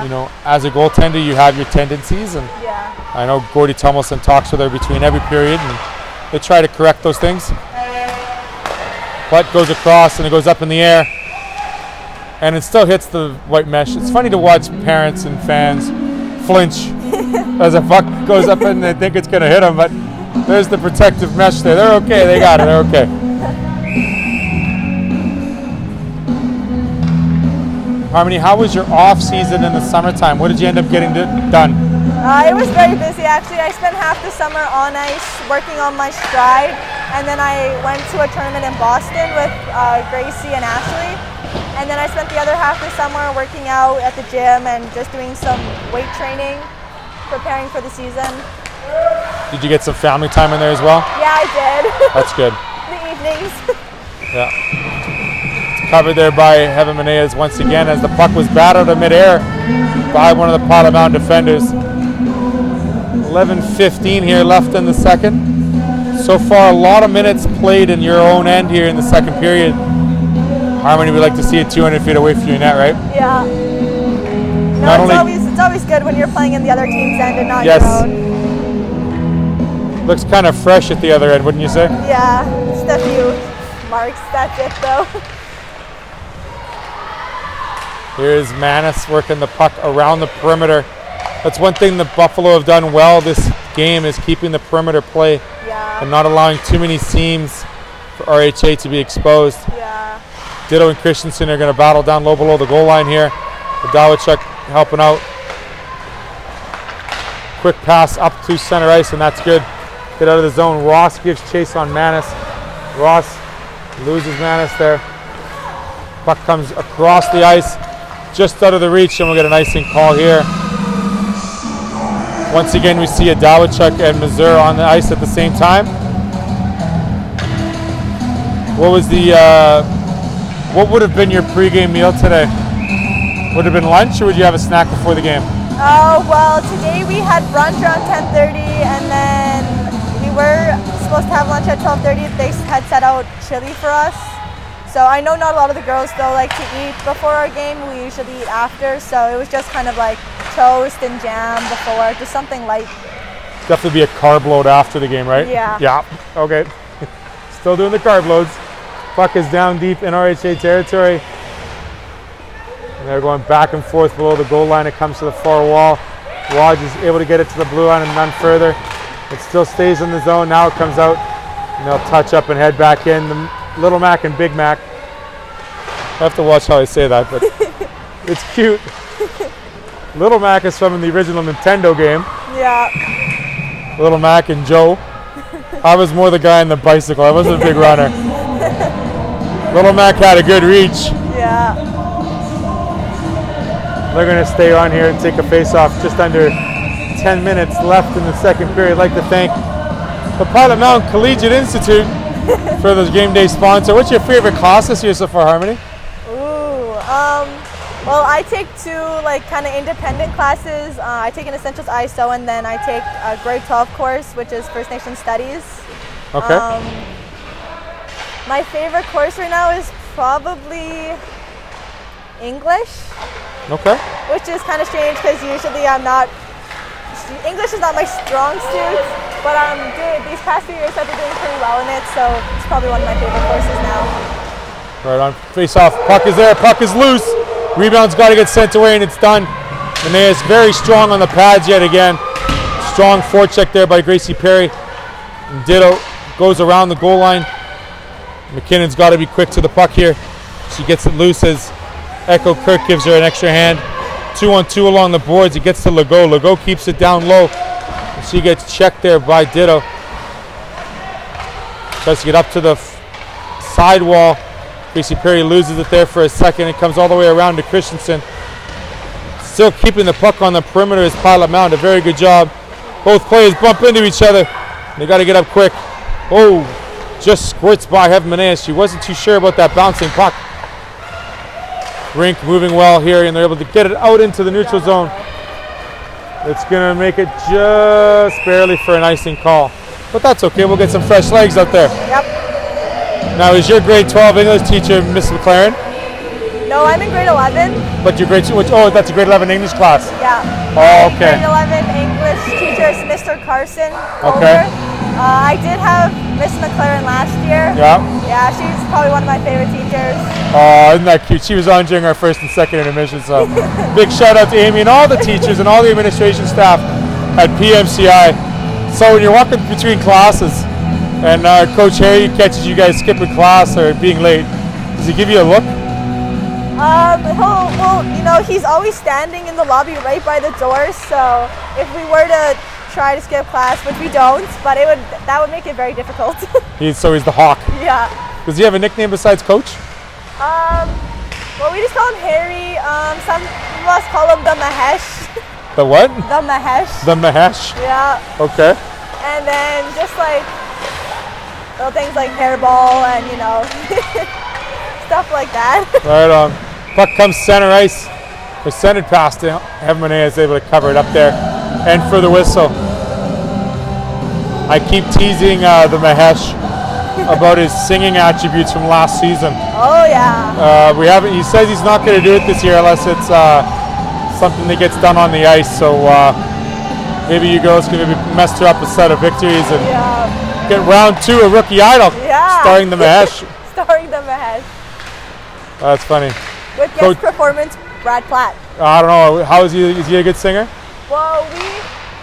you know, as a goaltender, you have your tendencies, and I know Gordy Tummelson talks with her between every period, and they try to correct those things. Puck goes across, and it goes up in the air, and it still hits the white mesh. It's funny to watch parents and fans flinch as a puck goes up and they think it's going to hit them, but there's the protective mesh there. They're okay. They got it. They're okay. Harmony, how was your off season in the summertime? What did you end up getting done? It was very busy actually. I spent half the summer on ice working on my stride, and then I went to a tournament in Boston with Gracie and Ashley, and then I spent the other half the summer working out at the gym and just doing some weight training, preparing for the season. Did you get some family time in there as well? Yeah, I did. That's good. The evenings. Yeah. Covered there by Heaven Meneas once again as the puck was battled in midair by one of the Pilot Mound defenders. 11:15 here left in the second. So far, a lot of minutes played in your own end here in the second period. Harmony, we like to see it 200 feet away from your net, right? Yeah. No, it's always good when you're playing in the other team's end and not your own. Looks kind of fresh at the other end, wouldn't you say? Yeah, just a few marks. That's it, though. Here's Manis working the puck around the perimeter. That's one thing the Buffalo have done well this game, is keeping the perimeter play and not allowing too many seams for RHA to be exposed. Yeah. Ditto and Christensen are going to battle down low below the goal line here. Dawachuk helping out. Quick pass up to center ice, and that's good. Get out of the zone. Ross gives chase on Manis. Ross loses Manis there. Puck comes across the ice, just out of the reach, and we'll get an icing call here. Once again, we see Dawachuk and Mazur on the ice at the same time. What was what would have been your pregame meal today? Would it have been lunch, or would you have a snack before the game? Well, today we had brunch around 10:30, and then we were supposed to have lunch at 12:30. They had set out chili for us. So I know not a lot of the girls though like to eat before our game. We usually eat after, so it was just kind of like toast and jam before, just something light. Definitely be a carb load after the game, right? Yeah. Yeah, okay. Still doing the carb loads. Puck is down deep in RHA territory. And they're going back and forth below the goal line. It comes to the far wall. Lodge is able to get it to the blue line and none further. It still stays in the zone. Now it comes out, and they'll touch up and head back in. Little Mac and Big Mac. I have to watch how I say that, but it's cute. Little Mac is from the original Nintendo game. Yeah. Little Mac and Joe. I was more the guy on the bicycle. I wasn't a big runner. Little Mac had a good reach. Yeah. They're going to stay on here and take a face-off. Just under 10 minutes left in the second period. I'd like to thank the Pilot Mound Collegiate Institute for the game day sponsor. What's your favorite class this year so far, Harmony? Ooh, Well, I take 2 like kind of independent classes. I take an Essentials ISO, and then I take a grade 12 course, which is First Nation Studies. Okay. My favorite course right now is probably English. Okay. Which is kind of strange because usually English is not my strong suit, but these past few years I've been doing pretty well in it, so it's probably one of my favorite courses now. Right on. Face off. Puck is there. Puck is loose. Rebound's got to get sent away, and it's done. Meneas very strong on the pads yet again. Strong forecheck there by Gracie Perry. And Ditto goes around the goal line. McKinnon's got to be quick to the puck here. She gets it loose as Echo Kirk gives her an extra hand. 2-on-2 along the boards. It gets to Legault. Legault keeps it down low. And she gets checked there by Ditto. Tries to get up to the sidewall. Gracie Perry loses it there for a second. It comes all the way around to Christensen. Still keeping the puck on the perimeter is Pilot Mound. A very good job. Both players bump into each other. They got to get up quick. Oh, just squirts by Heaven Meneas. She wasn't too sure about that bouncing puck. Rink moving well here, and they're able to get it out into the neutral zone. It's going to make it just barely for an icing call. But that's okay. We'll get some fresh legs out there. Yep. Now, is your grade 12 English teacher Miss McLaren? No, I'm in grade 11. But your grade, that's a grade 11 English class. Yeah. Oh, okay. Grade 11 English teacher is Mr. Carson. Okay. I did have Miss McLaren last year. Yeah. Yeah, she's probably one of my favorite teachers. Oh, isn't that cute? She was on during our first and second intermission, so big shout out to Amy and all the teachers and all the administration staff at PMCI. So when you're walking between classes and Coach Harry catches you guys skipping class or being late, does he give you a look? He's always standing in the lobby right by the door, so if we were to try to skip class, which we don't, but that would make it very difficult. He's the Hawk. Yeah. Does he have a nickname besides Coach? Well, we just call him Harry. Some of us call him the Mahesh. The what? The Mahesh. The Mahesh. Yeah. Okay. And then just like little things like hairball and stuff like that. Right on. Puck comes center ice. We're sent it past him. Heaven is able to cover it up there. And for the whistle. I keep teasing the Mahesh about his singing attributes from last season. Oh yeah. He says he's not going to do it this year unless it's something that gets done on the ice. So maybe you girls can maybe muster up a set of victories and get round 2 of Rookie Idol. Yeah. Starring the Mahesh. Starring the Mahesh. That's funny. With guest performance, Brad Platt. I don't know. How is he? Is he a good singer? Well, we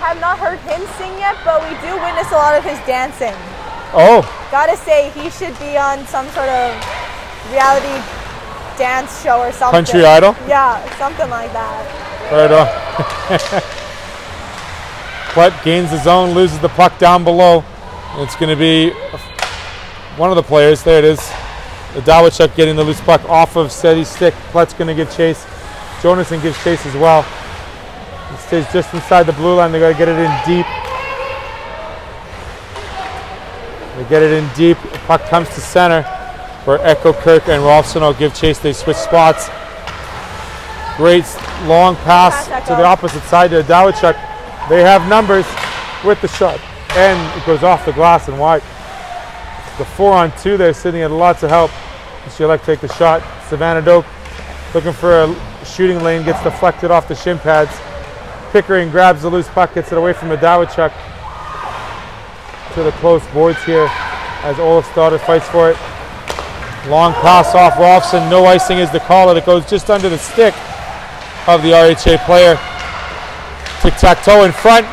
have not heard him sing yet, but we do witness a lot of his dancing. Oh. Gotta say, he should be on some sort of reality dance show or something. Country Idol? Yeah, something like that. Right on. Platt gains the zone, loses the puck down below. It's going to be one of the players. There it is. Dawachuk getting the loose puck off of Steady's stick. Platt's going to give chase. Jonason gives chase as well. It stays just inside the blue line. They got to get it in deep. They get it in deep. The puck comes to center where Echo Kirk and Rolfson will give chase. They switch spots. Great long pass to the opposite side to Dawachuk. They have numbers with the shot. And it goes off the glass and wide. The 4-on-2 there, Sydney had lots of help. She'll like to take the shot. Savannah Doak looking for a shooting lane, gets deflected off the shin pads. Pickering grabs the loose puck, gets it away from the Dawachuk to the close boards here as Olaf Stoddard fights for it. Long pass off Rolfson, no icing is the call, and it goes just under the stick of the RHA player. Tic-tac-toe in front.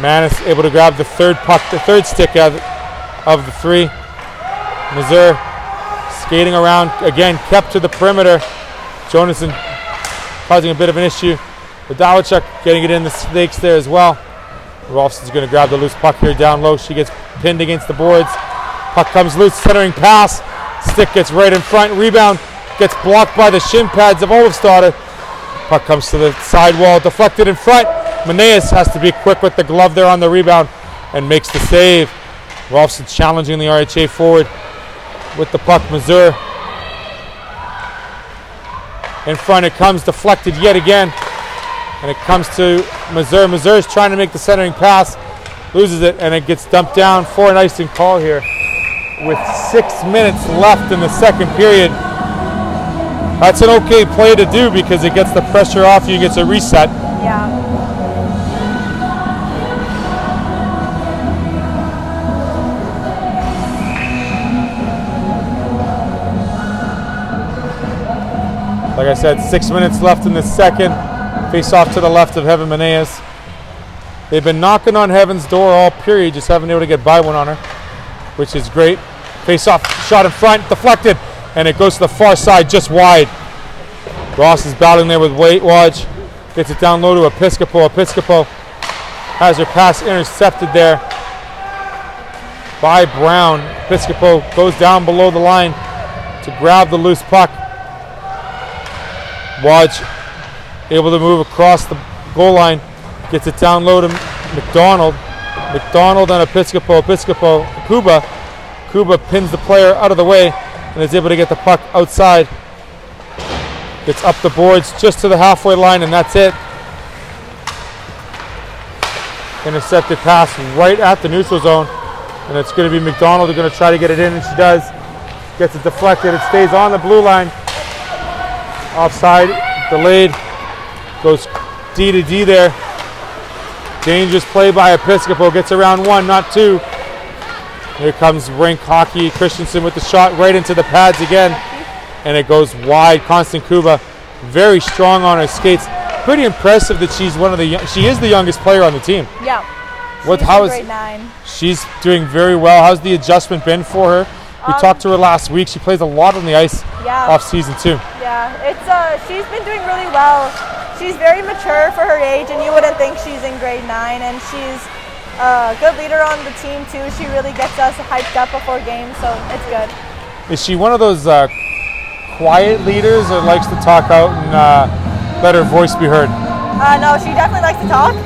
Manis able to grab the third puck, the third stick of the 3. Missouri skating around, again kept to the perimeter. Jonason causing a bit of an issue. But Dawachuk getting it in the stakes there as well. Rolfson's going to grab the loose puck here down low. She gets pinned against the boards. Puck comes loose, centering pass. Stick gets right in front. Rebound gets blocked by the shin pads of Olafstad. Puck comes to the sidewall, deflected in front. Meneas has to be quick with the glove there on the rebound and makes the save. Rolfson challenging the RHA forward with the puck. Missouri in front. It comes deflected yet again. And it comes to Mazur. Mazur's trying to make the centering pass. Loses it, and it gets dumped down for an icing call here. With 6 minutes left in the second period. That's an okay play to do because it gets the pressure off you and gets a reset. Yeah. Like I said, 6 minutes left in the second. Face off to the left of Heaven Meneas. They've been knocking on Heaven's door all period, just haven't been able to get by one on her, which is great. Face off, shot in front, deflected, and it goes to the far side, just wide. Ross is battling there with Wage. Gets it down low to Episcopo. Episcopo has her pass intercepted there by Brown. Episcopo goes down below the line to grab the loose puck. Wage able to move across the goal line. Gets it down low to McDonald. McDonald and Episcopo. Episcopo, Kuba. Kuba pins the player out of the way and is able to get the puck outside. Gets up the boards just to the halfway line, and that's it. Intercepted pass right at the neutral zone, and it's going to be McDonald who's going to try to get it in, and she does. Gets it deflected. It stays on the blue line. Offside, delayed. Goes D to D there. Dangerous play by Episcopo. Gets around one, not two. Here comes rink hockey. Christensen with the shot right into the pads again. And it goes wide. Constant Kuba, very strong on her skates. Pretty impressive that she's one of the she is the youngest player on the team. Yeah. Grade 9. She's doing very well. How's the adjustment been for her? We talked to her last week. She plays a lot on the ice off season too. Yeah, she's been doing really well. She's very mature for her age, and you wouldn't think she's in grade 9. And she's a good leader on the team too. She really gets us hyped up before games, so it's good. Is she one of those quiet leaders that likes to talk out and let her voice be heard? No, she definitely likes to talk.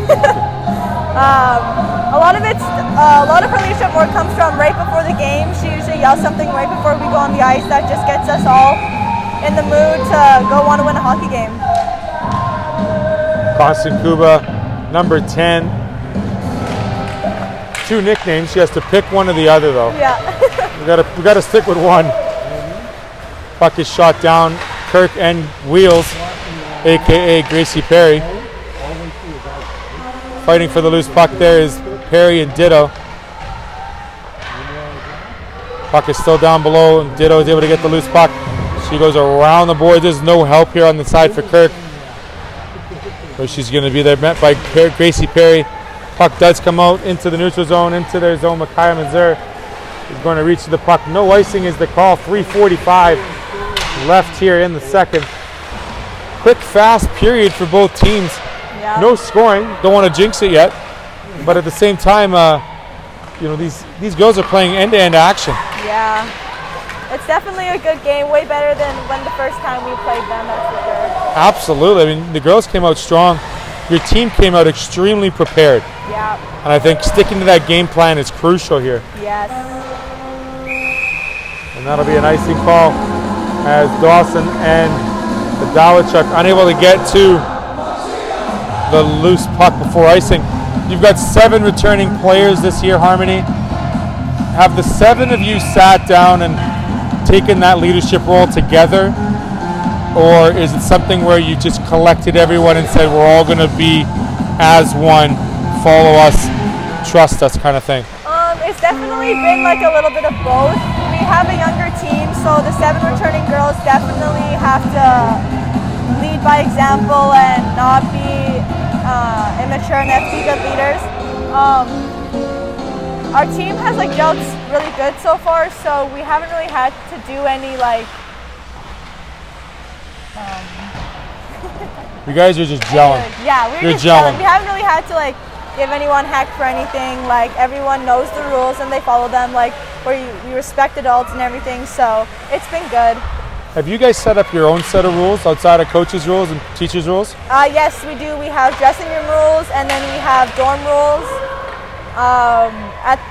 A lot of her leadership work comes from right before the game. She usually yells something right before we go on the ice that just gets us all in the mood to go want to win a hockey game. Constant Kuba, number 10. 2 nicknames. She has to pick one or the other though. Yeah. we gotta stick with one. Puck is shot down. Kirk and Wheels, aka Gracie Perry. Fighting for the loose puck there is Perry and Ditto. Puck is still down below, and Ditto is able to get the loose puck. She goes around the board. There's no help here on the side for Kirk. So she's going to be there, met by Gracie Perry. Puck does come out into the neutral zone, into their zone. Micaiah Mazur is going to reach the puck. No icing is the call. 3:45 left here in the second. Quick, fast period for both teams. Yeah. No scoring. Don't want to jinx it yet, but at the same time, these girls are playing end-to-end action. Yeah, it's definitely a good game. Way better than when the first time we played them. That's for sure. Absolutely. I mean, the girls came out strong. Your team came out extremely prepared. Yeah. And I think sticking to that game plan is crucial here. Yes. And that'll be an icing call as Dawson and the Dawachuk unable to get to the loose puck before icing. You've got 7 returning players this year, Harmony. Have the 7 of you sat down and taken that leadership role together? Or is it something where you just collected everyone and said, we're all going to be as one, follow us, trust us kind of thing? It's definitely been like a little bit of both. We have a younger team, so the 7 returning girls definitely have to lead by example and not be immature and have to be good leaders. Our team has gelled really good so far, so we haven't really had to do any you guys are just gelling. Yeah, we're just gelling. We haven't really had to give anyone heck for anything. Everyone knows the rules and they follow them. We respect adults and everything, so it's been good. Have you guys set up your own set of rules outside of coaches' rules and teachers' rules? Yes, we do. We have dressing room rules, and then we have dorm rules.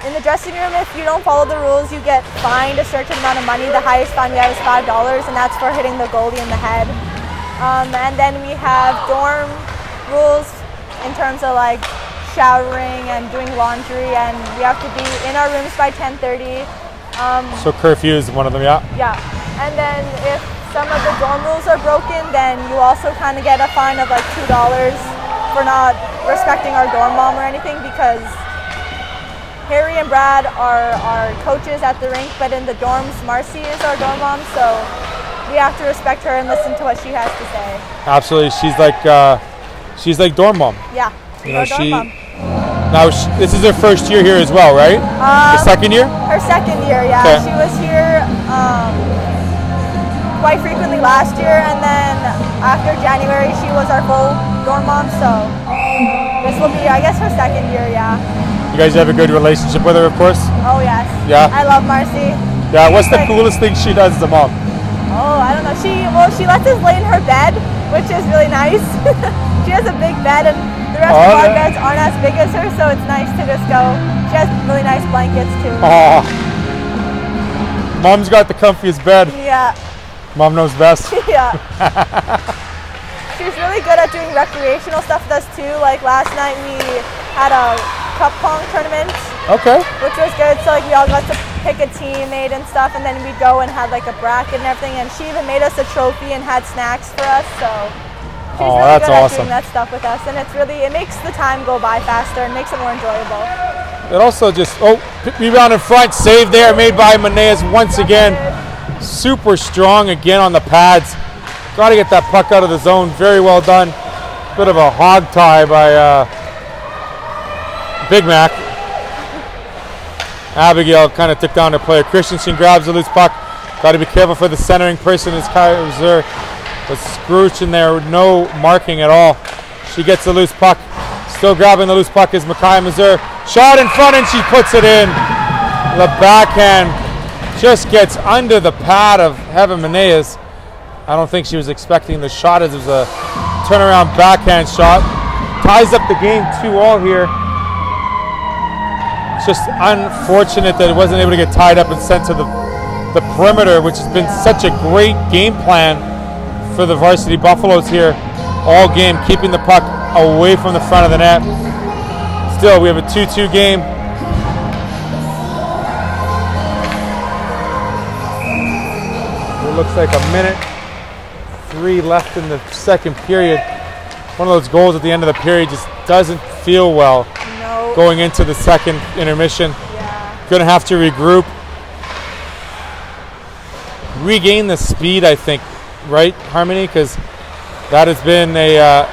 In the dressing room, if you don't follow the rules, you get fined a certain amount of money. The highest fine we have is $5, and that's for hitting the goalie in the head. And then we have dorm rules in terms of like showering and doing laundry, and we have to be in our rooms by 10:30. So curfew is one of them, yeah? Yeah. And then if some of the dorm rules are broken, then you also kind of get a fine of like $2 for not respecting our dorm mom or anything, because Harry and Brad are our coaches at the rink, but in the dorms, Marcy is our dorm mom, so we have to respect her and listen to what she has to say. Absolutely. She's like dorm mom. Yeah, You know, our dorm mom. Now this is her first year here as well, right? The second year? Her second year, yeah. Okay. She was here quite frequently last year, and then after January, she was our full dorm mom, so this will be, I guess, her second year, yeah. You guys have a good relationship with her, of course? Oh, yes. Yeah? I love Marcy. Yeah, what's the like- coolest thing she does as a mom? Oh, I don't know. She lets us lay in her bed, which is really nice. She has a big bed, and the rest of our beds aren't as big as her, so it's nice to just go. She has really nice blankets too. Oh, Mom's got the comfiest bed. Yeah, Mom knows best. yeah. She's really good at doing recreational stuff with us too. Like last night we had a cup pong tournament, Okay. which was good. So like we all got to pick a teammate and stuff, and then we'd go and had like a bracket and everything. And she even made us a trophy and had snacks for us. So she's Oh, really that's good at awesome. doing that stuff with us, and it makes the time go by faster and makes it more enjoyable. It also just, rebound in front, save there, made by Maneas once again. Super strong again on the pads. Got to get that puck out of the zone. Very well done. Bit of a hog tie by Big Mac. Abigail kind of took down the player. Christensen grabs the loose puck. Got to be careful for the centering person is Kaiser. But Scrooge in there, no marking at all. She gets the loose puck. Still grabbing the loose puck is Makai Mazur. Shot in front and she puts it in. The backhand just gets under the pad of Heaven Maneas. I don't think she was expecting the shot as it was a turnaround backhand shot. Ties up the game 2-2 here. It's just unfortunate that it wasn't able to get tied up and sent to the perimeter, which has been such a great game plan for the varsity Buffaloes here all game, keeping the puck away from the front of the net. Still, we have a 2-2 game. It looks like a minute 3 left in the second period. One of those goals at the end of the period just doesn't feel well No. going into the second intermission. Yeah. Gonna have to regroup, regain the speed, I think, right, Harmony? Because that has been a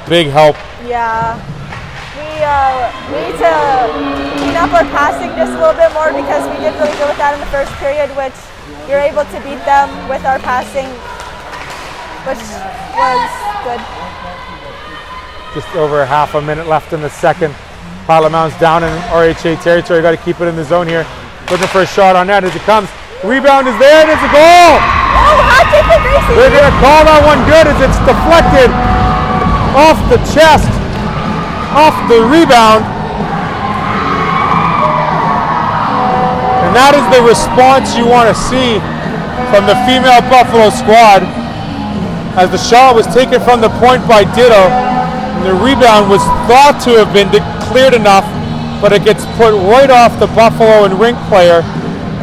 big help. Yeah. We need to clean up our passing just a little bit more, because we did really good with that in the first period, which you're able to beat them with our passing, which was good. Just over half a minute left in the second. Pilot Mound's down in RHA territory. Got to keep it in the zone here. Looking for a shot on net as it comes. Rebound is there and it's a goal! Oh, hot take for Gracie! They're going to call that one good as it's deflected off the chest, off the rebound. And that is the response you want to see from the female Buffalo squad, as the shot was taken from the point by Ditto. And the rebound was thought to have been cleared enough, but it gets put right off the Buffalo and rink player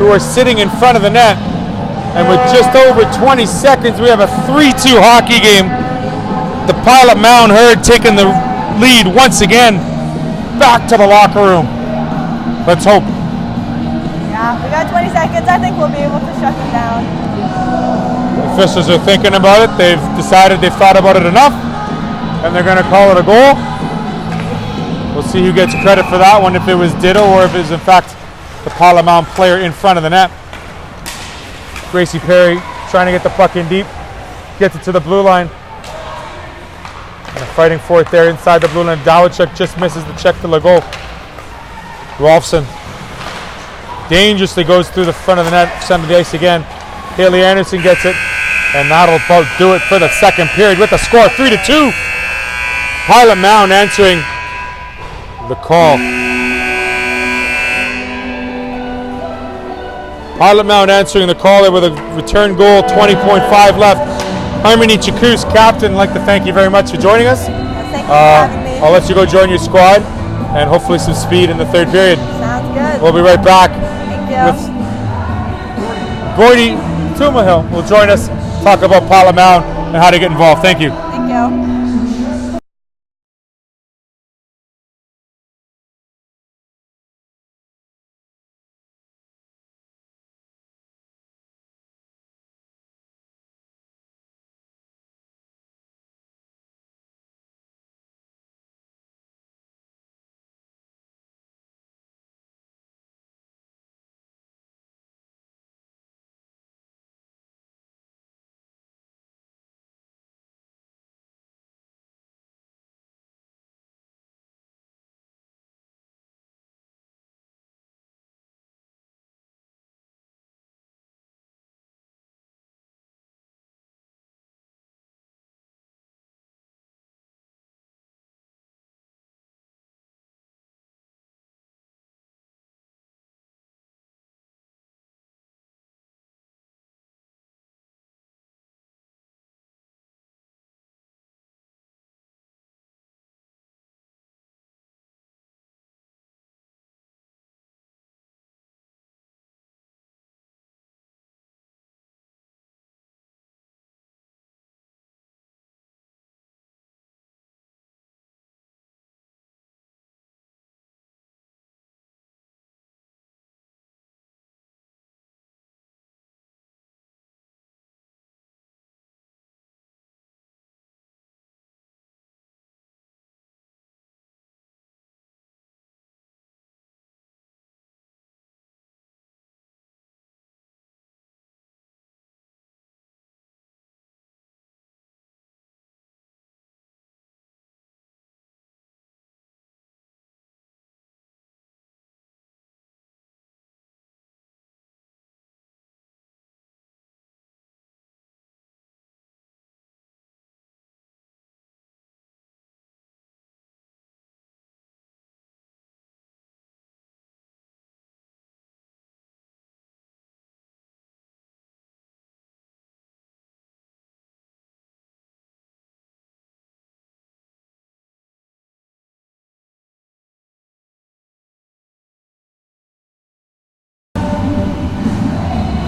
who are sitting in front of the net. And with just over 20 seconds, we have a 3-2 hockey game. The Pilot Mound herd taking the lead once again. Back to the locker room. Let's hope. Yeah, we got 20 seconds. I think we'll be able to shut them down. The officials are thinking about it. They've decided they've thought about it enough, and they're going to call it a goal. We'll see who gets credit for that one, if it was Ditto or if it was in fact the Pilot Mound player in front of the net. Gracie Perry trying to get the puck in deep, gets it to the blue line. And they're fighting for it there inside the blue line. Dawidchuk just misses the check to the goal. Rolfson dangerously goes through the front of the net, center of the ice again. Haley Anderson gets it, and that'll about do it for the second period with the score 3-2. Pilot Mound answering the call. Pilot Mound answering the call there with a return goal, 20.5 left. Harmony Chakous, captain, I'd like to thank you very much for joining us. Thank you for having me. I'll let you go join your squad and hopefully some speed in the third period. Sounds good. We'll be right back Thank you. with Gordy Tumahill will join us, talk about Pilot Mound and how to get involved. Thank you. Thank you.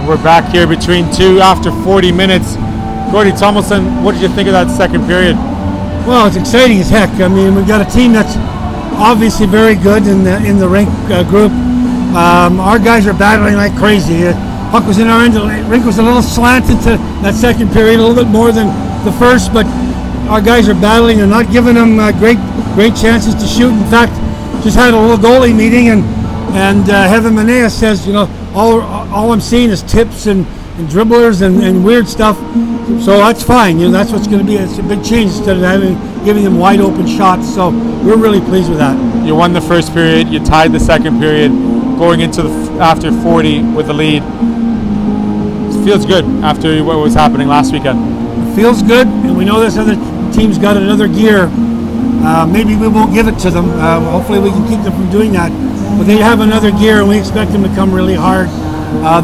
We're back here between two after 40 minutes. Gordy Tomlinson, what did you think of that second period? Well, it's exciting as heck. I mean, we've got a team that's obviously very good in the rink group. Our guys are battling like crazy. Puck was in our end. The rink was a little slanted to that second period, a little bit more than the first, but our guys are battling and not giving them great chances to shoot. In fact, just had a little goalie meeting, and Heaven Manea says, all I'm seeing is tips and dribblers and weird stuff. So that's fine. That's what's going to be. It's a big change instead of giving them wide open shots. So we're really pleased with that. You won the first period. You tied the second period, going into after 40 with the lead. It feels good after what was happening last weekend. It feels good, and we know this other team's got another gear. Maybe we won't give it to them. Hopefully we can keep them from doing that. But they have another gear, and we expect them to come really hard.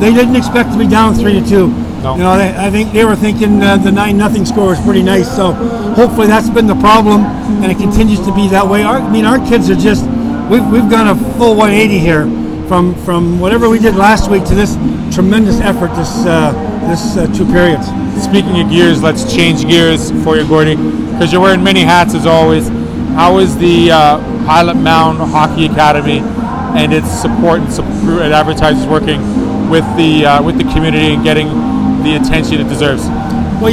They didn't expect to be down 3-2. No. I think they were thinking the 9-0 score was pretty nice. So hopefully that's been the problem, and it continues to be that way. Our kids are just we've gone a full 180 here from whatever we did last week to this tremendous effort this 2 periods. Speaking of gears, let's change gears for you, Gordy, because you're wearing many hats as always. How is the Pilot Mound Hockey Academy and its support and advertisers working with the community and getting the attention it deserves? Well,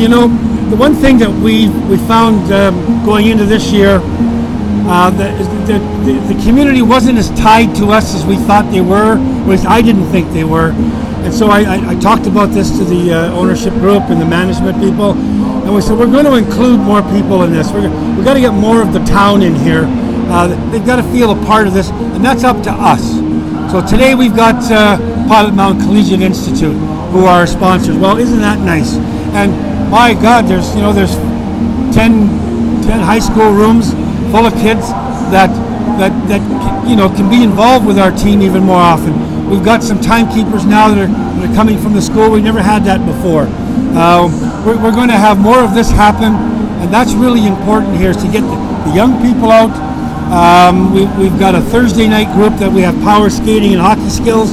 the one thing that we found going into this year, the community wasn't as tied to us as we thought they were. At least I didn't think they were. And so I talked about this to the ownership group and the management people, and we said we're going to include more people in this. We've got to get more of the town in here. They've got to feel a part of this, and that's up to us. So today we've got Pilot Mound Collegiate Institute, who are our sponsors. Well, isn't that nice? And my God, there's 10 high school rooms full of kids that can be involved with our team even more often. We've got some timekeepers now that are coming from the school. We never had that before. We're going to have more of this happen, and that's really important here, is to get the young people out. We've got a Thursday night group that we have power skating and hockey skills,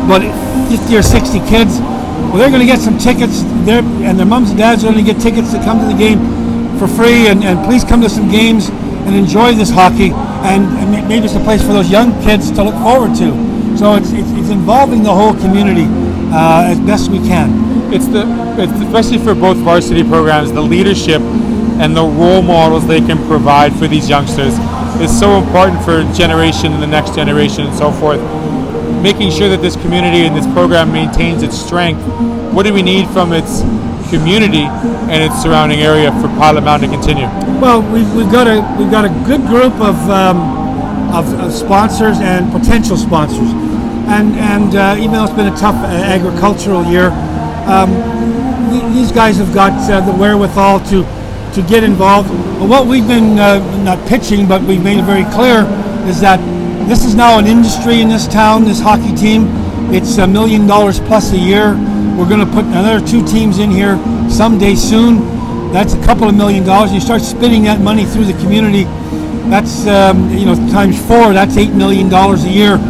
about 50 or 60 kids. Well, they're going to get some tickets, and their moms and dads are going to get tickets to come to the game for free, and please come to some games and enjoy this hockey, and maybe it's a place for those young kids to look forward to. So it's involving the whole community as best we can. It's especially for both varsity programs, the leadership and the role models they can provide for these youngsters is so important for generation and the next generation and so forth. Making sure that this community and this program maintains its strength. What do we need from its community and its surrounding area for Pilot Mound to continue? Well, we've got a good group of sponsors and potential sponsors, and even though it's been a tough agricultural year, these guys have got the wherewithal to get involved. But what we've been not pitching, but we've made it very clear, is that this is now an industry in this town, this hockey team. It's $1 million plus a year. We're going to put another 2 teams in here someday soon. That's a couple of $1 million. You start spending that money through the community. That's times 4. That's $8 million a year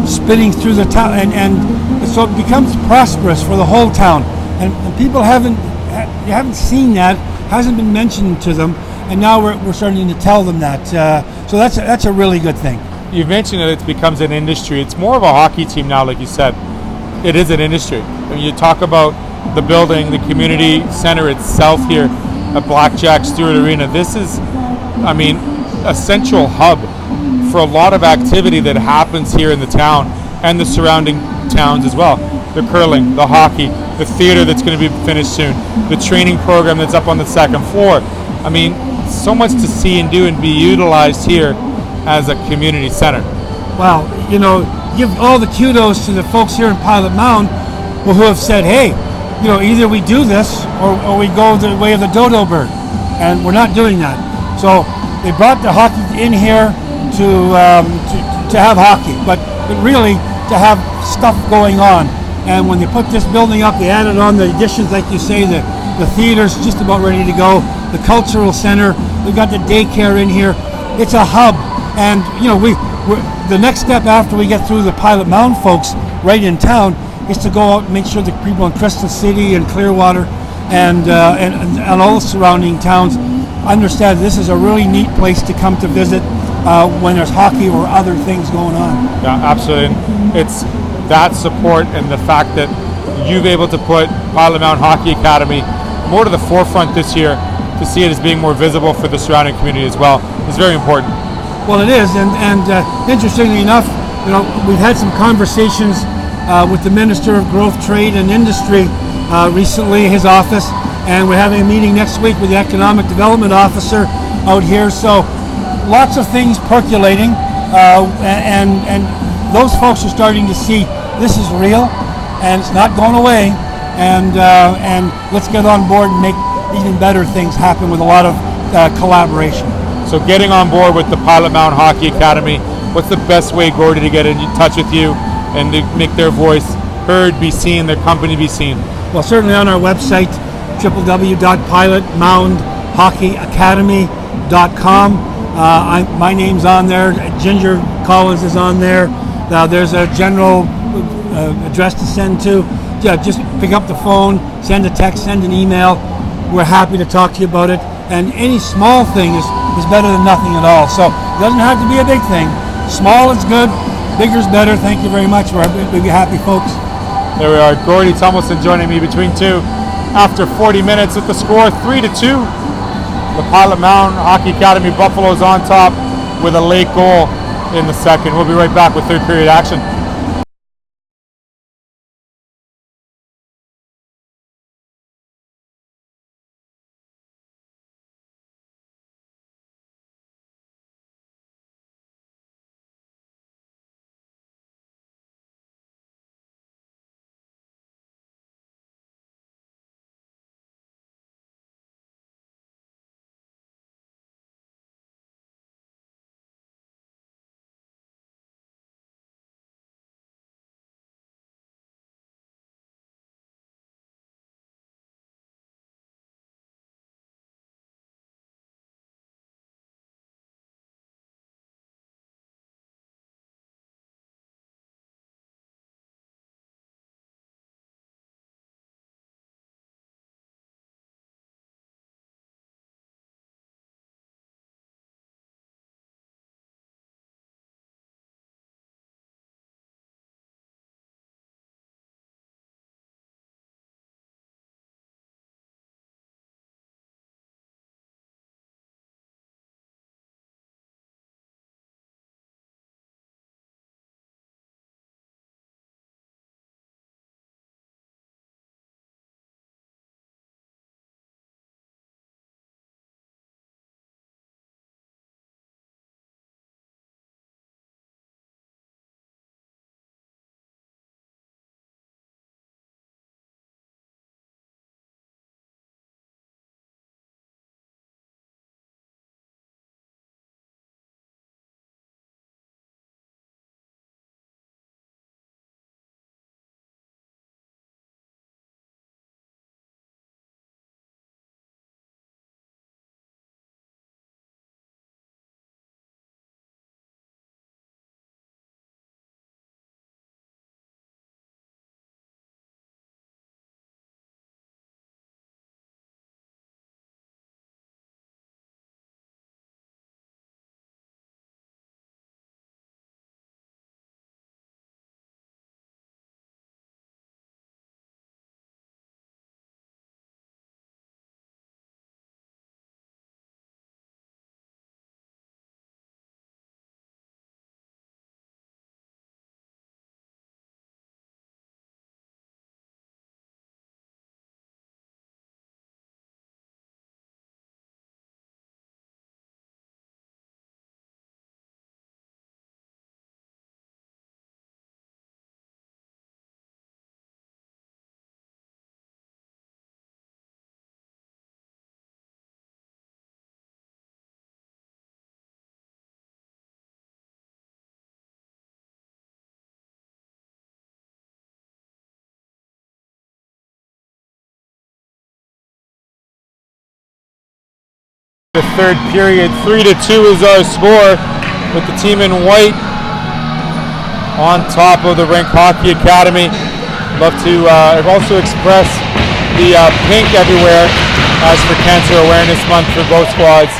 spinning through the town, and so it becomes prosperous for the whole town. And people haven't seen that. Hasn't been mentioned to them, and now we're starting to tell them that. So that's a really good thing. You mentioned that it becomes an industry. It's more of a hockey team now, like you said. It is an industry. When you talk about the building, the community center itself here at Blackjack Stewart Arena, this is, a central hub for a lot of activity that happens here in the town and the surrounding towns as well. The curling, the hockey, the theater that's going to be finished soon, the training program that's up on the second floor. So much to see and do and be utilized here as a community center. Well, give all the kudos to the folks here in Pilot Mound who have said, hey, either we do this or we go the way of the dodo bird, and we're not doing that. So they brought the hockey in here to have hockey, but really to have stuff going on. And when they put this building up, they added on the additions, like you say, the theater's just about ready to go, the cultural center, we've got the daycare in here. It's a hub, and the next step after we get through the Pilot Mound folks right in town is to go out and make sure the people in Crystal City and Clearwater and all the surrounding towns understand this is a really neat place to come to visit when there's hockey or other things going on. Yeah, absolutely. It's that support and the fact that you've able to put Pilot Mound Hockey Academy more to the forefront this year, to see it as being more visible for the surrounding community as well, is very important. Well, it is, and interestingly enough, we've had some conversations with the Minister of Growth, Trade and Industry recently, his office, and we're having a meeting next week with the Economic Development Officer out here. So lots of things percolating, and those folks are starting to see this is real, and it's not going away, and let's get on board and make even better things happen with a lot of collaboration. So getting on board with the Pilot Mound Hockey Academy, what's the best way, Gordy, to get in touch with you and to make their voice heard, be seen, their company be seen? Well, certainly on our website, www.pilotmoundhockeyacademy.com. My name's on there. Ginger Collins is on there. There's a general address to send to. Yeah, just pick up the phone, send a text, send an email. We're happy to talk to you about it. And any small thing is better than nothing at all. So it doesn't have to be a big thing. Small is good, bigger's better. Thank you very much. We'll be happy, folks. There we are. Gordy Tummelson joining me between two. After 40 minutes with the score 3-2. The Pilot Mound Hockey Academy Buffaloes on top with a late goal in the second. We'll be right back with third period action. The third period, 3-2 is our score, with the team in white on top of the Rink Hockey Academy. Love to also express the pink everywhere as for Cancer Awareness Month for both squads.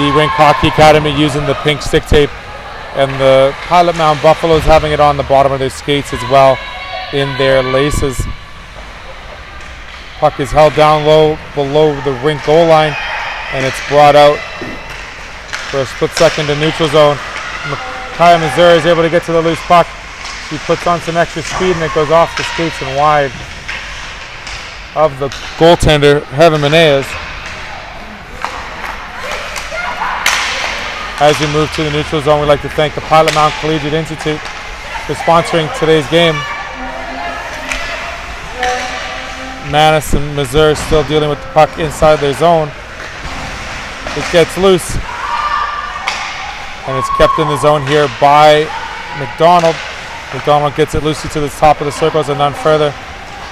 The Rink Hockey Academy using the pink stick tape, and the Pilot Mound Buffaloes having it on the bottom of their skates as well in their laces. Puck is held down low below the rink goal line, and it's brought out for a split second to neutral zone. Kaya Missouri is able to get to the loose puck. She puts on some extra speed, and it goes off the skates and wide of the goaltender, Heaven Menez. As we move to the neutral zone, we'd like to thank the Pilot Mound Collegiate Institute for sponsoring today's game. Madison, Missouri still dealing with the puck inside their zone. It gets loose, and it's kept in the zone here by McDonald. McDonald gets it loosely to the top of the circles and none further,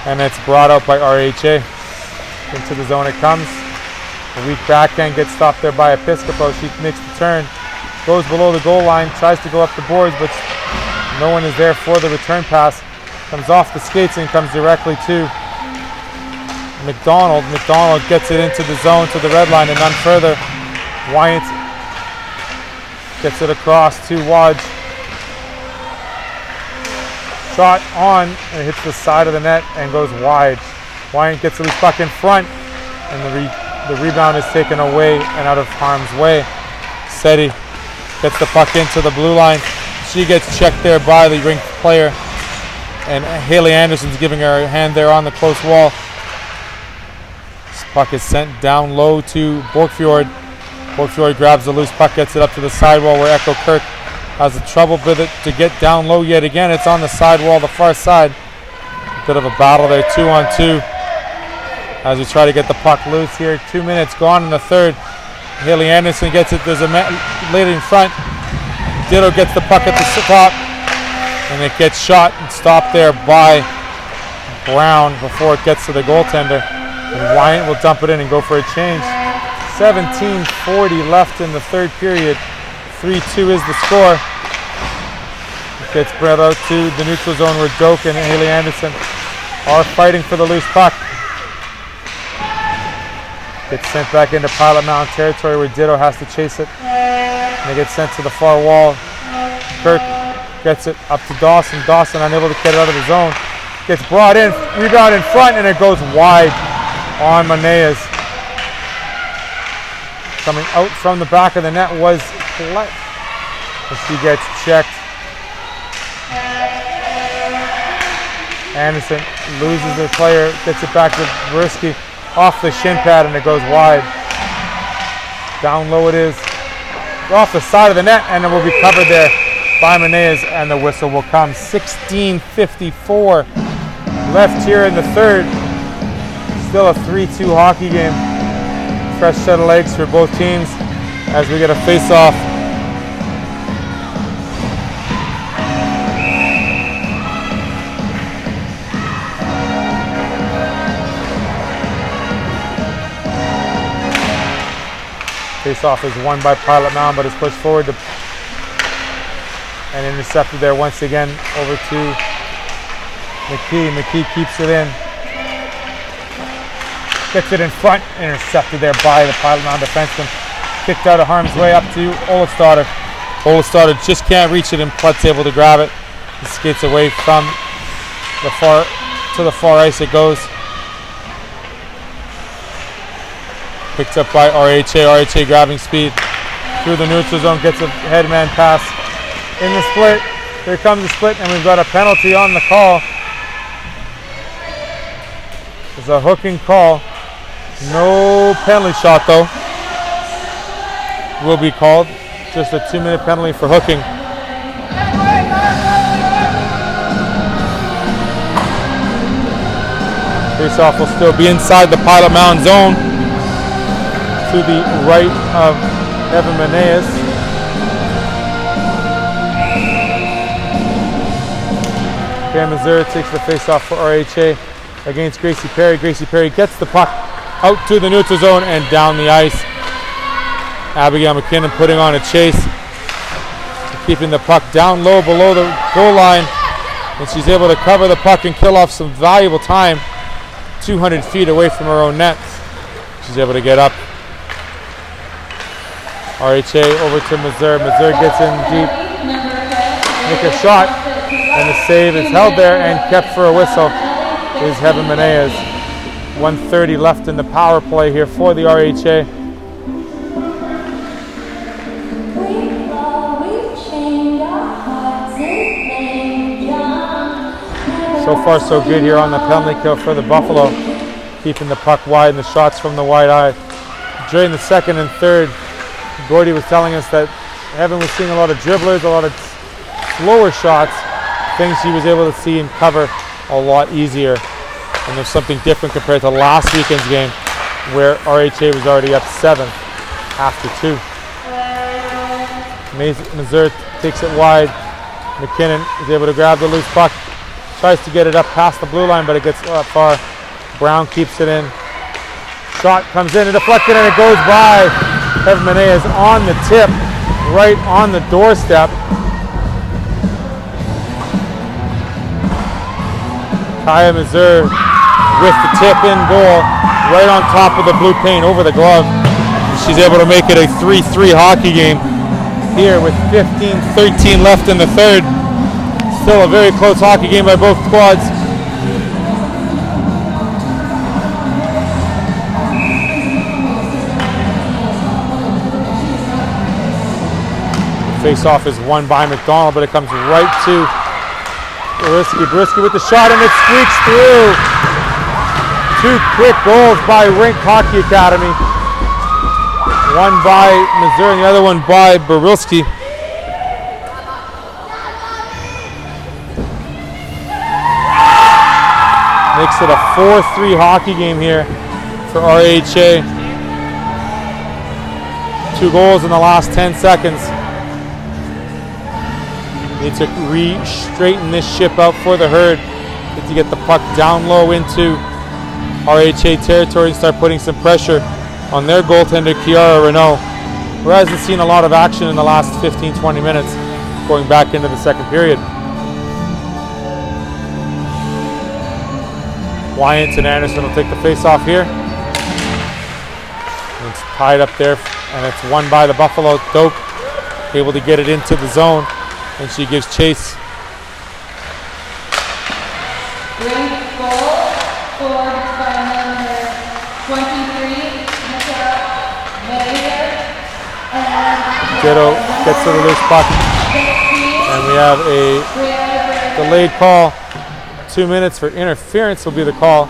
and it's brought out by RHA. Into the zone it comes. The weak backhand gets stopped there by Episcopo. She makes the turn, goes below the goal line, tries to go up the boards, but no one is there for the return pass. Comes off the skates and comes directly to McDonald. McDonald gets it into the zone to the red line and none further. Wyant gets it across to Wadge. Shot on and hits the side of the net and goes wide. Wyant gets the loose puck in front, and the rebound is taken away and out of harm's way. Seti gets the puck into the blue line. She gets checked there by the rink player, and Haley Anderson's giving her a hand there on the close wall. This puck is sent down low to Borgfjord. Borgfjord grabs the loose puck, gets it up to the sidewall where Echo Kirk has a trouble with it to get down low yet again. It's on the sidewall, the far side. A bit of a battle there, 2-on-2, as we try to get the puck loose here. 2 minutes gone in the third. Haley Anderson gets it. There's a lady in front. Ditto gets the puck at the top, and it gets shot and stopped there by Brown before it gets to the goaltender. And Wyant will dump it in and go for a change. 17:40 left in the third period. 3-2 is the score. It gets brought out to the neutral zone where Doak and Haley Anderson are fighting for the loose puck. Gets sent back into Pilot Mound territory where Ditto has to chase it. And it gets sent to the far wall. Kirk gets it up to Dawson. Dawson unable to get it out of the zone. Gets brought in, rebound in front, and it goes wide on Menez. Coming out from the back of the net was Collette, and she gets checked. Anderson loses her player, gets it back to Versky off the shin pad, and it goes wide. Down low it is, off the side of the net, and it will be covered there by Menez, and the whistle will come. 16:54 left here in the third. Still a 3-2 hockey game. Fresh set of legs for both teams as we get a face-off. Face-off is won by Pilot Mound, but is pushed forward and intercepted there once again over to McKee. McKee keeps it in. Gets it in front, intercepted there by the Pilot Mound defenseman. Kicked out of harm's way up to Olafsdotter. Olafsdotter just can't reach it, and Plett's able to grab it. He skates away from the far ice it goes. Picked up by RHA. RHA grabbing speed through the neutral zone, gets a headman pass in the split. Here comes the split, and we've got a penalty on the call. It's a hooking call. No penalty shot though will be called. Just a 2-minute penalty for hooking. Face-off will still be inside the Pilot Mound zone to the right of Evan Menez. Cam Missouri takes the face-off for RHA against Gracie Perry. Gracie Perry gets the puck out to the neutral zone and down the ice. Abigail McKinnon putting on a chase, keeping the puck down low below the goal line, and she's able to cover the puck and kill off some valuable time 200 feet away from her own net. She's able to get up. RHA over to Missouri. Missouri gets in deep, make a shot, and the save is held there and kept for a whistle is Heaven Menez. 1:30 left in the power play here for the RHA. So far so good here on the penalty kill for the Buffalo, keeping the puck wide and the shots from the wide eye. During the second and third, Gordy was telling us that Heaven was seeing a lot of dribblers, a lot of slower shots, things she was able to see and cover a lot easier. And there's something different compared to last weekend's game where RHA was already up 7 after 2. Missouri takes it wide. McKinnon is able to grab the loose puck, tries to get it up past the blue line, but it gets far. Brown keeps it in. Shot comes in and deflected, and it goes by. Heaven Menez on the tip, right on the doorstep. Kaya Missouri with the tip in goal, right on top of the blue paint over the glove. She's able to make it a 3-3 hockey game here with 15-13 left in the third. Still a very close hockey game by both squads. Face-off is won by McDonald, but it comes right to Brisky with the shot, and it squeaks through. 2 quick goals by Rink Hockey Academy. One by Missouri and the other one by Barilski. Makes it a 4-3 hockey game here for RHA. 2 goals in the last 10 seconds. Need to re-straighten this ship out for the Herd. Need to get the puck down low into RHA territory and start putting some pressure on their goaltender, Kiara Renault, who hasn't seen a lot of action in the last 15-20 minutes going back into the second period. Wyant and Anderson will take the face-off here. It's tied up there, and it's won by the Buffalo. Doak able to get it into the zone, and she gives chase. Great goal scored by number 23, Ditto gets to the loose puck, and we have a delayed call. 2 minutes for interference will be the call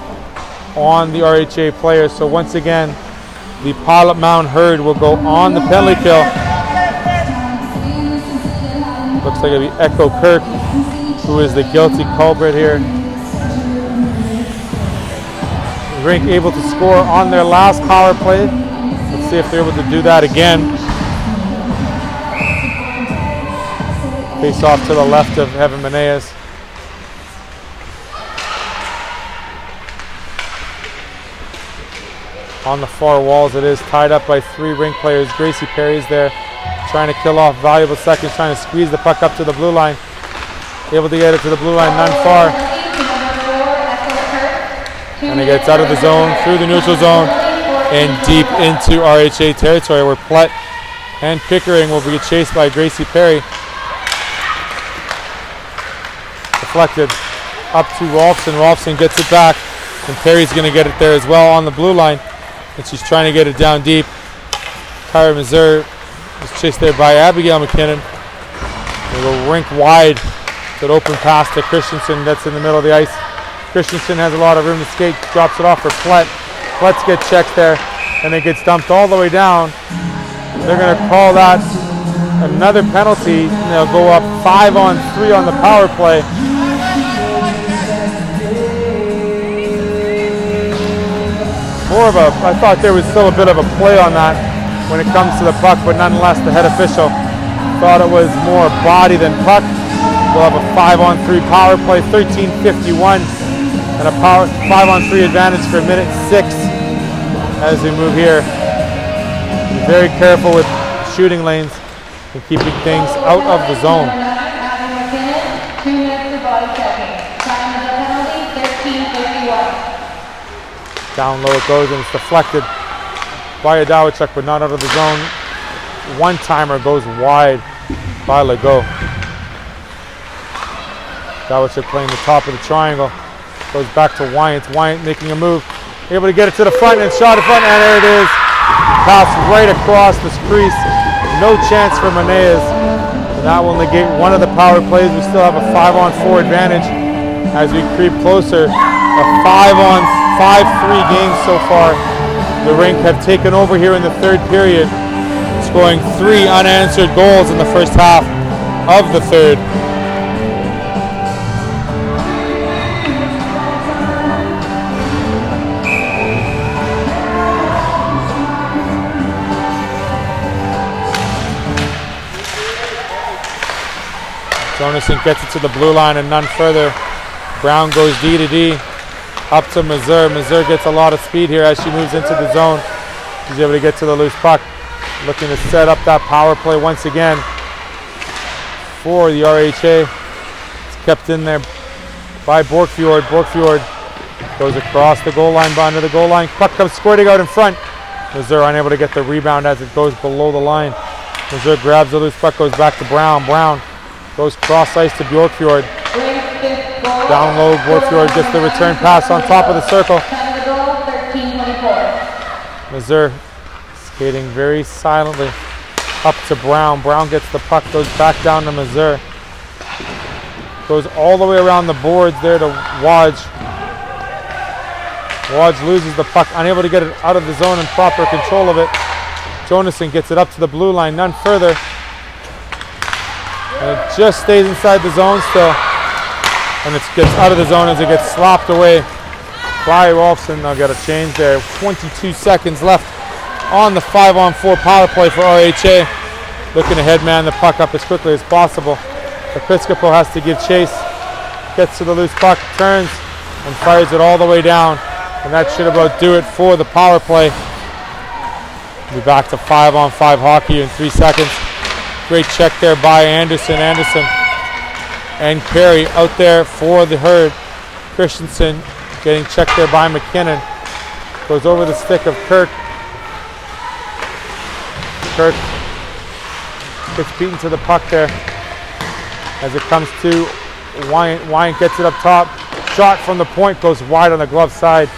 on the RHA players. So once again, the Pilot Mound Herd will go on the penalty kill. Looks like it'll be Echo Kirk, who is the guilty culprit here. Rink able to score on their last power play. Let's see if they're able to do that again. Face off to the left of Heaven Menez. On the far walls, it is tied up by 3 Rink players. Gracie Perry's there, trying to kill off valuable seconds, trying to squeeze the puck up to the blue line. Able to get it to the blue line, none far. And it gets out of the zone, through the neutral zone, and deep into RHA territory, where Plett and Pickering will be chased by Gracie Perry. Deflected up to Rolfson. Rolfson gets it back, and Perry's going to get it there as well on the blue line. And she's trying to get it down deep. Kyra Missouri is chased there by Abigail McKinnon. They go Rink wide. Good open pass to Christensen. That's in the middle of the ice. Christensen has a lot of room to skate. Drops it off for Plett. Pletts get checked there, and it gets dumped all the way down. They're going to call that another penalty. And they'll go up 5-on-3 on the power play. I thought there was still a bit of a play on that when it comes to the puck, but nonetheless the head official thought it was more body than puck. We'll have a 5-on-3 power play, 13:51, and a 5-on-3 advantage for minute 6 as we move here. very careful with shooting lanes and keeping things out of the zone. 2 minutes for body checking. Time of the penalty, 13:51. Down low it goes and it's deflected by Adawachuk, but not out of the zone. One timer goes wide by Legault. Adawachuk playing the top of the triangle. Goes back to Wyant. Wyant making a move. Able to get it to the front and shot in front, and there it is. Pass right across the crease. No chance for Meneas. And that will negate one of the power plays. We still have a 5-on-4 advantage as we creep closer. A 5-on-5-3 game so far. The Rink have taken over here in the third period, scoring 3 unanswered goals in the first half of the third. Jonasson gets it to the blue line and none further. Brown goes D to D. Up to Mazur. Mazur gets a lot of speed here as she moves into the zone. She's able to get to the loose puck. Looking to set up that power play once again for the RHA. It's kept in there by Borkfjord. Borkfjord goes across the goal line, under the goal line. Puck comes squirting out in front. Mazur unable to get the rebound as it goes below the line. Mazur grabs the loose puck, goes back to Brown. Brown goes cross ice to Bjorkfjord. Down low, Bjorkfjord gets the return pass on top of the circle. Mazur skating very silently up to Brown. Brown gets the puck, goes back down to Mazur. Goes all the way around the boards there to Waj. Waj loses the puck, unable to get it out of the zone in proper control of it. Jonasson gets it up to the blue line, none further. And it just stays inside the zone still. And it gets out of the zone as it gets slapped away by Rolfson. They'll get a change there. 22 seconds left on the 5-on-4 power play for RHA. Looking to headman the puck up as quickly as possible. Episcopo has to give chase. Gets to the loose puck, turns, and fires it all the way down. And that should about do it for the power play. We'll be back to 5-on-5 hockey in 3 seconds. Great check there by Anderson. Anderson and Carey out there for the Herd. Christensen getting checked there by McKinnon. Goes over the stick of Kirk. Kirk gets beaten to the puck there as it comes to Wyant. Wyant gets it up top. Shot from the point goes wide on the glove side.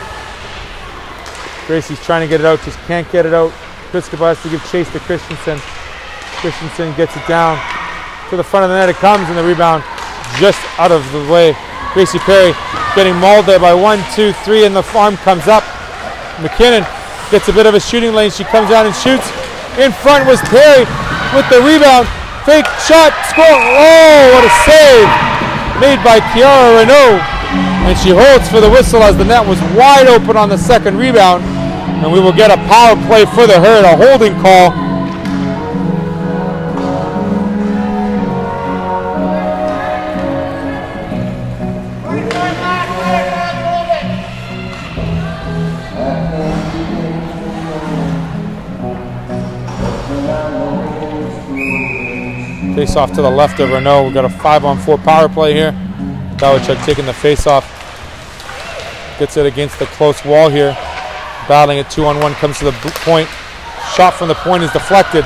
Gracie's trying to get it out, just can't get it out. Episcopo has to give chase to Christensen. Christensen gets it down to the front of the net. It comes, and the rebound just out of the way. Gracie Perry getting mauled there by 1, 2, 3, and the arm comes up. McKinnon gets a bit of a shooting lane. She comes out and shoots. In front was Perry with the rebound. Fake shot, score. Oh, what a save made by Kiara Renault. And she holds for the whistle as the net was wide open on the second rebound. And we will get a power play for the Herd, a holding call. Face off to the left of Renault. We've got a 5-on-4 power play here. Dawachuk taking the face off. Gets it against the close wall here. Battling it 2-on-1, comes to the point. Shot from the point is deflected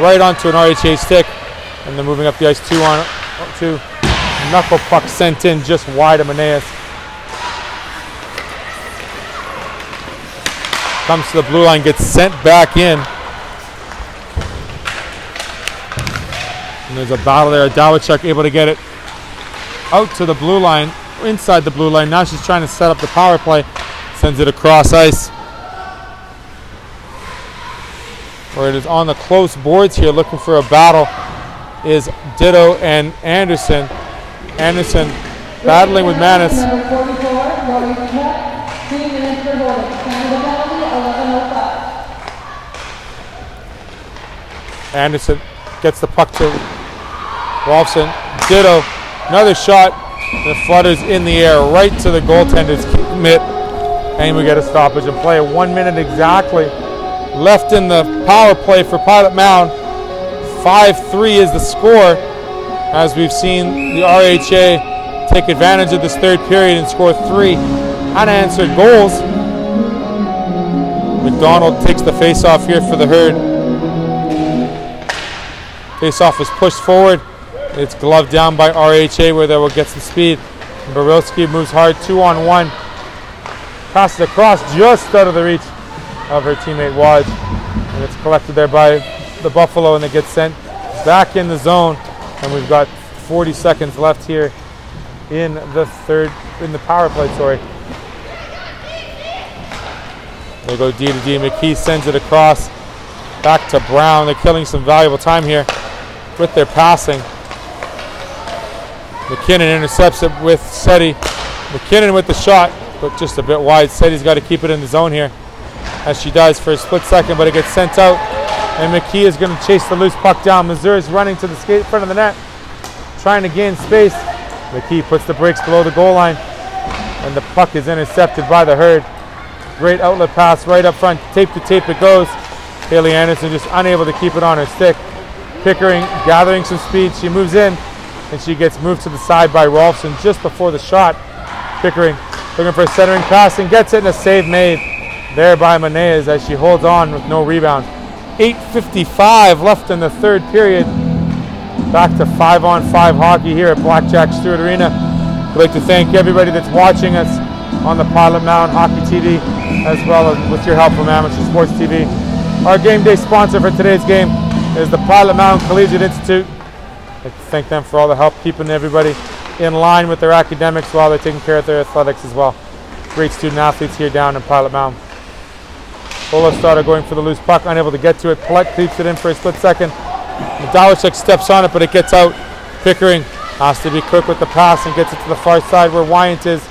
right onto an RHA stick. And then moving up the ice 2-on-2. Knuckle puck sent in just wide of Meneas. Comes to the blue line, gets sent back in. And there's a battle there. Dawachuk able to get it out to the blue line, inside the blue line. Now she's trying to set up the power play. Sends it across ice. Where it is on the close boards here, looking for a battle is Ditto and Anderson. Anderson battling with Manis. Number 44, Rory Smith, 3 minutes for holding. Time of the penalty, 11:05. Anderson gets the puck to Rolfson. Ditto, another shot. The flutters in the air right to the goaltender's mitt. And we get a stoppage of play. 1 minute exactly left in the power play for Pilot Mound. 5-3 is the score, as we've seen the RHA take advantage of this third period and score 3 unanswered goals. McDonald takes the face-off here for the Herd. Face-off is pushed forward. It's gloved down by RHA where they will get some speed. Borowski moves hard, 2-on-1. Passes across just out of the reach of her teammate Waj. And it's collected there by the Buffalo, and it gets sent back in the zone. And we've got 40 seconds left here in the power play, sorry. They go D to D. McKee sends it across back to Brown. They're killing some valuable time here with their passing. McKinnon intercepts it with Seti. McKinnon with the shot, but just a bit wide. Seti's got to keep it in the zone here, as she does for a split second, but it gets sent out. And McKee is going to chase the loose puck down. Missouri's running to the skate front of the net, trying to gain space. McKee puts the brakes below the goal line, and the puck is intercepted by the Herd. Great outlet pass right up front. Tape to tape it goes. Haley Anderson just unable to keep it on her stick. Pickering gathering some speed. She moves in, and she gets moved to the side by Rolfson just before the shot. Pickering looking for a centering pass and gets it, and a save made there by Menez as she holds on with no rebound. 8:55 left in the third period. Back to 5-on-5 hockey here at Blackjack Stewart Arena. I'd like to thank everybody that's watching us on the Pilot Mound Hockey TV, as well as with your help from Amateur Sports TV. Our game day sponsor for today's game is the Pilot Mound Collegiate Institute. I'd like to thank them for all the help keeping everybody in line with their academics while they're taking care of their athletics as well. Great student athletes here down in Pilot Mound. Ola started going for the loose puck, unable to get to it. Paulette keeps it in for a split second. Medalachuk steps on it, but it gets out. Pickering has to be quick with the pass and gets it to the far side where Wyant is,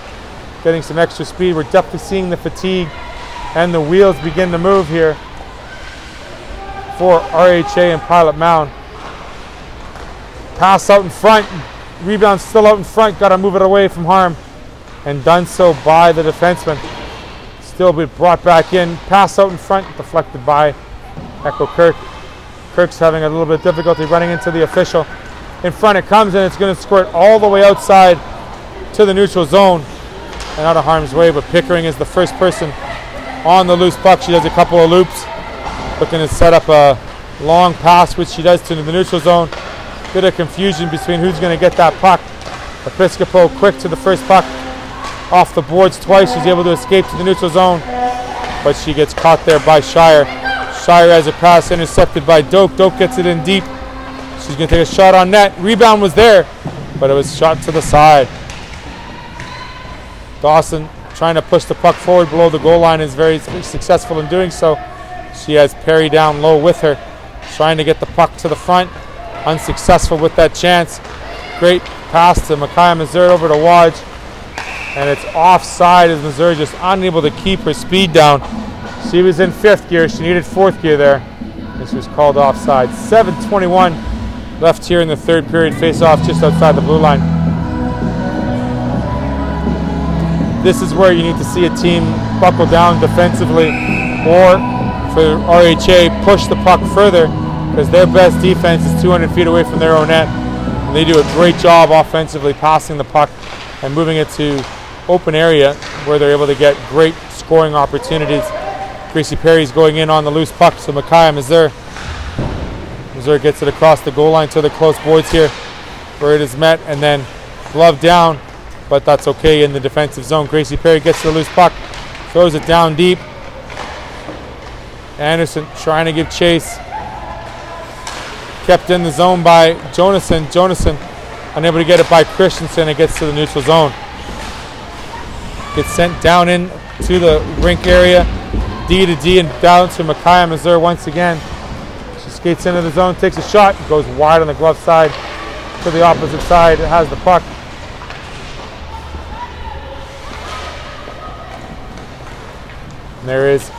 getting some extra speed. We're definitely seeing the fatigue and the wheels begin to move here for RHA and Pilot Mound. Pass out in front. Rebound still out in front. Got to move it away from harm, and done so by the defenseman. Still be brought back in. Pass out in front, deflected by Echo Kirk. Kirk's having a little bit of difficulty running into the official. In front it comes, and it's going to squirt all the way outside to the neutral zone and out of harm's way, but Pickering is the first person on the loose puck. She does a couple of loops, looking to set up a long pass, which she does to the neutral zone. Bit of confusion between who's going to get that puck. Episcopo quick to the first puck, off the boards twice. She's able to escape to the neutral zone, but she gets caught there by Shire. Shire has a pass intercepted by Doak. Doak gets it in deep. She's going to take a shot on net. Rebound was there, but it was shot to the side. Dawson trying to push the puck forward below the goal line, is very successful in doing so. She has Perry down low with her, trying to get the puck to the front. Unsuccessful with that chance. Great pass to Micaiah Missouri over to Waj, and it's offside as Missouri just unable to keep her speed down. She was in fifth gear. She needed fourth gear there, and she was called offside. 7:21 left here in the third period. Face off just outside the blue line. This is where you need to see a team buckle down defensively, or for RHA push the puck further, because their best defense is 200 feet away from their own net, and they do a great job offensively passing the puck and moving it to open area where they're able to get great scoring opportunities. Gracie Perry's going in on the loose puck, so Micaiah Missouri gets it across the goal line to the close boards here, where it is met and then gloved down, but that's okay in the defensive zone. Gracie Perry gets the loose puck, throws it down deep. Anderson trying to give chase. Kept in the zone by Jonason. Jonason unable to get it by Christensen. It gets to the neutral zone. Gets sent down in to the rink area. D to D and down to Micaiah Missouri once again. She skates into the zone, takes a shot, goes wide on the glove side to the opposite side. It has the puck. And there is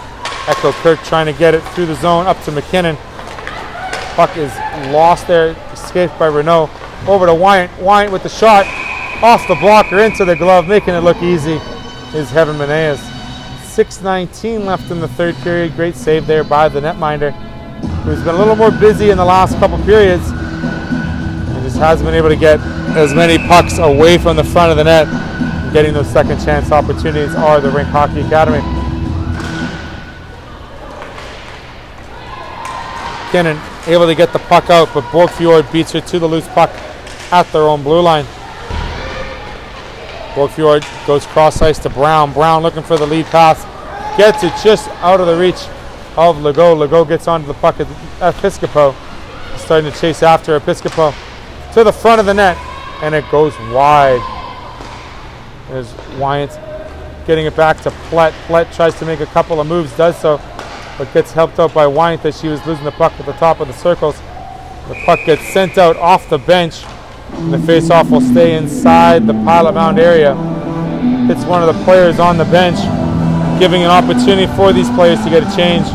Echo Kirk trying to get it through the zone up to McKinnon. Puck is lost there, escaped by Renault. Over to Wyant. Wyant with the shot off the blocker into the glove, making it look easy is Heaven Menez. 6:19 left in the third period. Great save there by the netminder, who's been a little more busy in the last couple periods and just hasn't been able to get as many pucks away from the front of the net. Getting those second chance opportunities are the Rink Hockey Academy. McKinnon able to get the puck out, but Borgfjord beats her to the loose puck at their own blue line. Borgfjord goes cross ice to Brown. Brown looking for the lead pass. Gets it just out of the reach of Legault. Legault gets onto the puck at Episcopo. Starting to chase after Episcopo to the front of the net, and it goes wide. There's Wyant getting it back to Plett. Plett tries to make a couple of moves, does so, but gets helped out by Wyant as she was losing the puck at the top of the circles. The puck gets sent out off the bench, and the face-off will stay inside the Pilot Mound area. Hits one of the players on the bench, giving an opportunity for these players to get a change.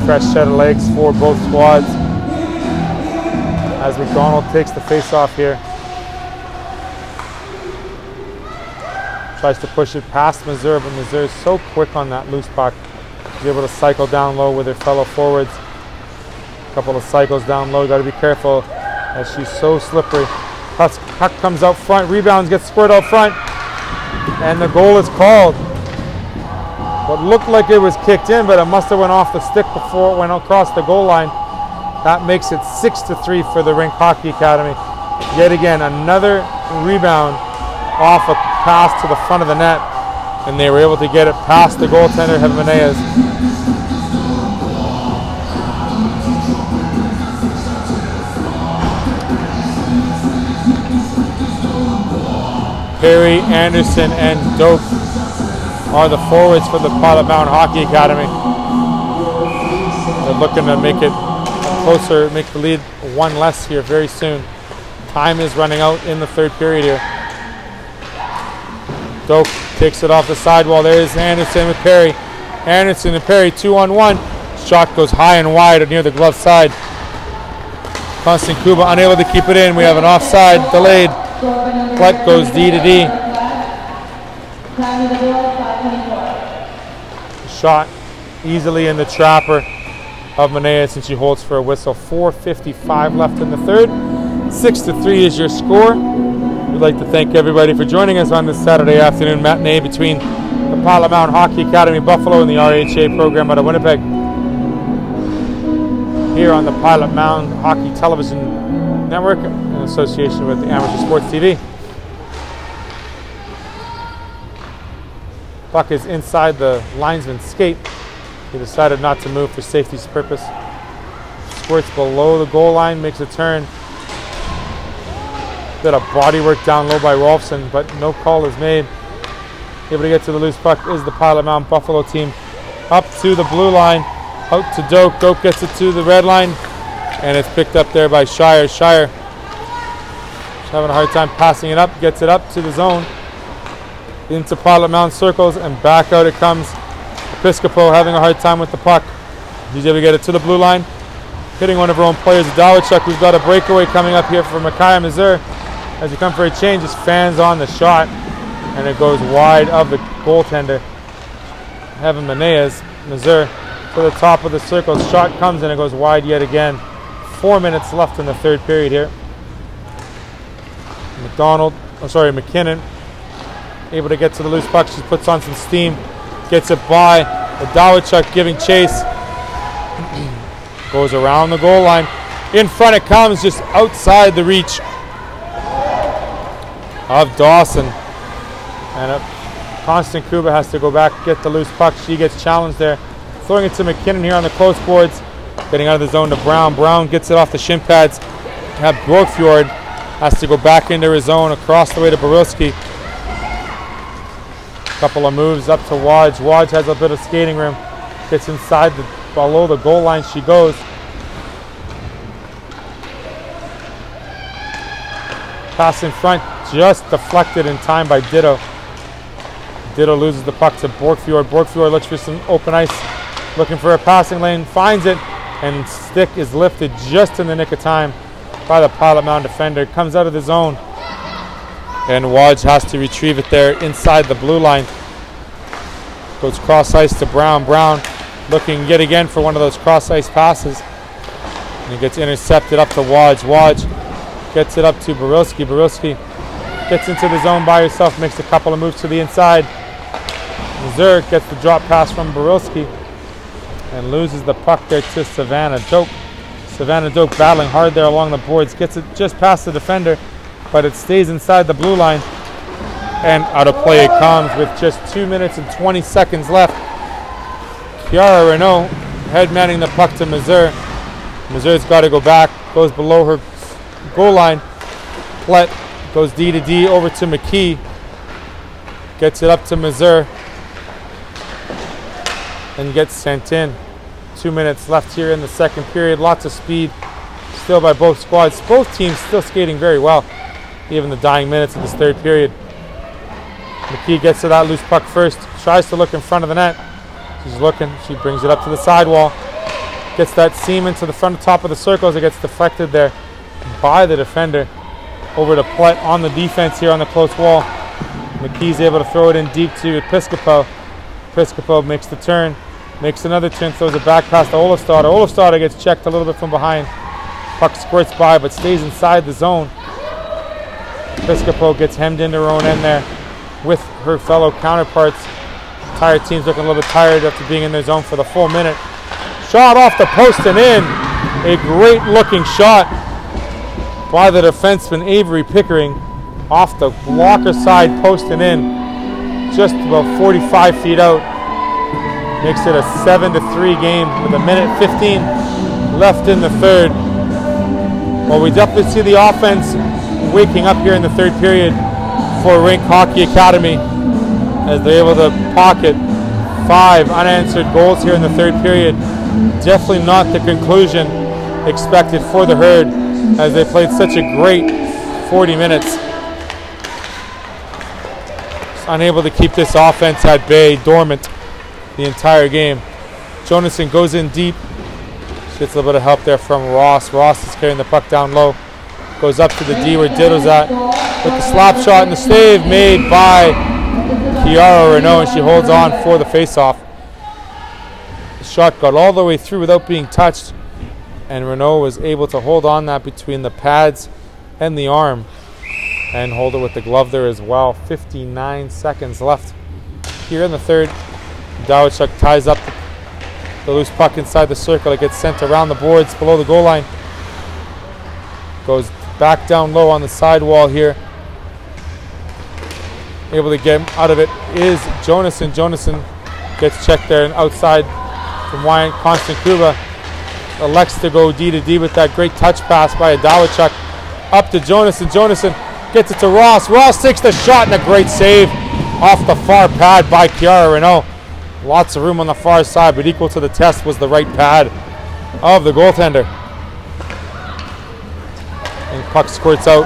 Fresh set of legs for both squads as McDonald takes the face-off here. Tries to push it past Mazur, but Mazur is so quick on that loose puck. He's able to cycle down low with her fellow forwards. A couple of cycles down low. Got to be careful as she's so slippery. Puck comes out front. Rebounds, gets squared out front, and the goal is called. What looked like it was kicked in, but it must have went off the stick before it went across the goal line. That makes it 6-3 for the Rink Hockey Academy. Yet again, another rebound off a pass to the front of the net, and they were able to get it past the goaltender, Jimenez. Perry, Anderson, and Doak are the forwards for the Pilot Mound Hockey Academy. They're looking to make it closer, make the lead one less here very soon. Time is running out in the third period here. Doak takes it off the sidewall. There's Anderson with Perry. Anderson and Perry 2-on-1. Shot goes high and wide near the glove side. Constant Kuba unable to keep it in. We have an offside delayed. Plett goes D to D. Shot easily in the trapper of Meneas, and she holds for a whistle. 4:55 left in the third. 6-3 is your score. We'd like to thank everybody for joining us on this Saturday afternoon matinee between the Pilot Mound Hockey Academy Buffalo and the RHA program out of Winnipeg. Here on the Pilot Mound Hockey Television Network in association with the Amateur Sports TV. Puck is inside the linesman's skate. He decided not to move for safety's purpose. Squirts below the goal line, makes a turn. Bit of body work down low by Rolfson, but no call is made. Able to get to the loose puck is the Pilot Mound Buffalo team. Up to the blue line, out to Doak. Doak gets it to the red line, and it's picked up there by Shire. Shire having a hard time passing it up, gets it up to the zone. Into Pilot Mound circles, and back out it comes. Episcopo having a hard time with the puck. He's able to get it to the blue line. Hitting one of her own players, Dawachuk, who's got a breakaway coming up here for Micaiah Mazur. As he comes for a change, just fans on the shot, and it goes wide of the goaltender, Evan Meneas. Mazur to the top of the circle. Shot comes, and it goes wide yet again. 4 minutes left in the third period here. McKinnon able to get to the loose puck. She puts on some steam, gets it by Dawachuk, giving chase. Goes around the goal line. In front it comes, just outside the reach of Dawson. And Constant Kuba has to go back, get the loose puck. She gets challenged there. Throwing it to McKinnon here on the close boards. Getting out of the zone to Brown. Brown gets it off the shin pads. Have Borgfjord has to go back into his zone across the way to Borowski. Couple of moves up to Wodge. Wodge has a bit of skating room. Gets inside below the goal line she goes. Pass in front, just deflected in time by Ditto. Ditto loses the puck to Borgfjord. Borgfjord looks for some open ice, looking for a passing lane, finds it, and stick is lifted just in the nick of time by the Pilot Mound defender. Comes out of the zone, And Waj has to retrieve it there inside the blue line. Goes cross ice to Brown. Brown looking yet again for one of those cross ice passes. And it gets intercepted up to Waj. Waj gets it up to Barilski. Barilski gets into the zone by herself, makes a couple of moves to the inside. Missouri gets the drop pass from Barilski and loses the puck there to Savannah Doak. Savannah Doak battling hard there along the boards, gets it just past the defender, but it stays inside the blue line. And out of play it comes with just 2 minutes and 20 seconds left. Kiara Renault head manning the puck to Missouri. Missouri's got to go back, goes below her goal line. Plett goes D to D over to McKee. Gets it up to Missouri. And gets sent in. 2 minutes left here in the second period. Lots of speed still by both squads. Both teams still skating very well, even the dying minutes of this third period. McKee gets to that loose puck first. Tries to look in front of the net. She's looking. She brings it up to the sidewall. Gets that seam into the front top of the circle as it gets deflected there by the defender. Over to Plett on the defense here on the close wall. McKee's able to throw it in deep to Episcopo. Episcopo makes the turn. Makes another turn, throws it back past to Olafstad. Olafstad gets checked a little bit from behind. Puck squirts by but stays inside the zone. Episcopo gets hemmed into her own end there with her fellow counterparts. Entire team's looking a little bit tired after being in their zone for the full minute. Shot off the post and in. A great looking shot by the defenseman Avery Pickering off the blocker side, post and in. Just about 45 feet out. Makes it a 7-3 game with a minute 15 left in the third. Well, we definitely see the offense waking up here in the third period for Rink Hockey Academy as they're able to pocket 5 unanswered goals here in the third period. Definitely not the conclusion expected for the Herd as they played such a great 40 minutes. Just unable to keep this offense at bay, dormant the entire game. Jonasson goes in deep. She gets a little bit of help there from Ross. Ross is carrying the puck down low. Goes up to the D where Ditto's at with the slap shot and the save made by Kiara Renault, and she holds on for the face-off. The shot got all the way through without being touched, and Renault was able to hold on that between the pads and the arm and hold it with the glove there as well. 59 seconds left here in the third. Dawachuk ties up the loose puck inside the circle. It gets sent around the boards below the goal line. Goes back down low on the sidewall here. Able to get him out of it is Jonasson. Jonasson gets checked there and outside from Wyatt. Constant Kuba elects to go D to D with that great touch pass by Dawachuk. Up to Jonasson. Jonasson gets it to Ross. Ross takes the shot and a great save off the far pad by Kiara Renault. Lots of room on the far side, but equal to the test was the right pad of the goaltender. And puck squirts out.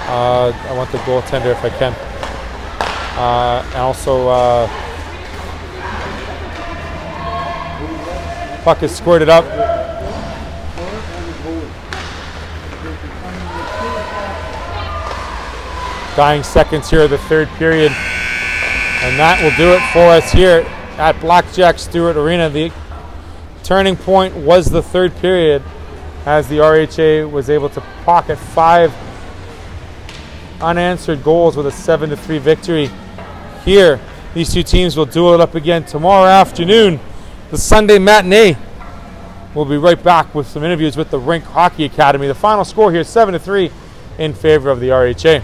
I want the goaltender if I can. And also, puck is squirted up. Dying seconds here of the third period. And that will do it for us here at Blackjack Stewart Arena. The turning point was the third period as the RHA was able to pocket 5 unanswered goals with a 7-3 victory. Here, these two teams will duel it up again tomorrow afternoon, the Sunday matinee. We'll be right back with some interviews with the Rink Hockey Academy. The final score here, 7-3 in favor of the RHA.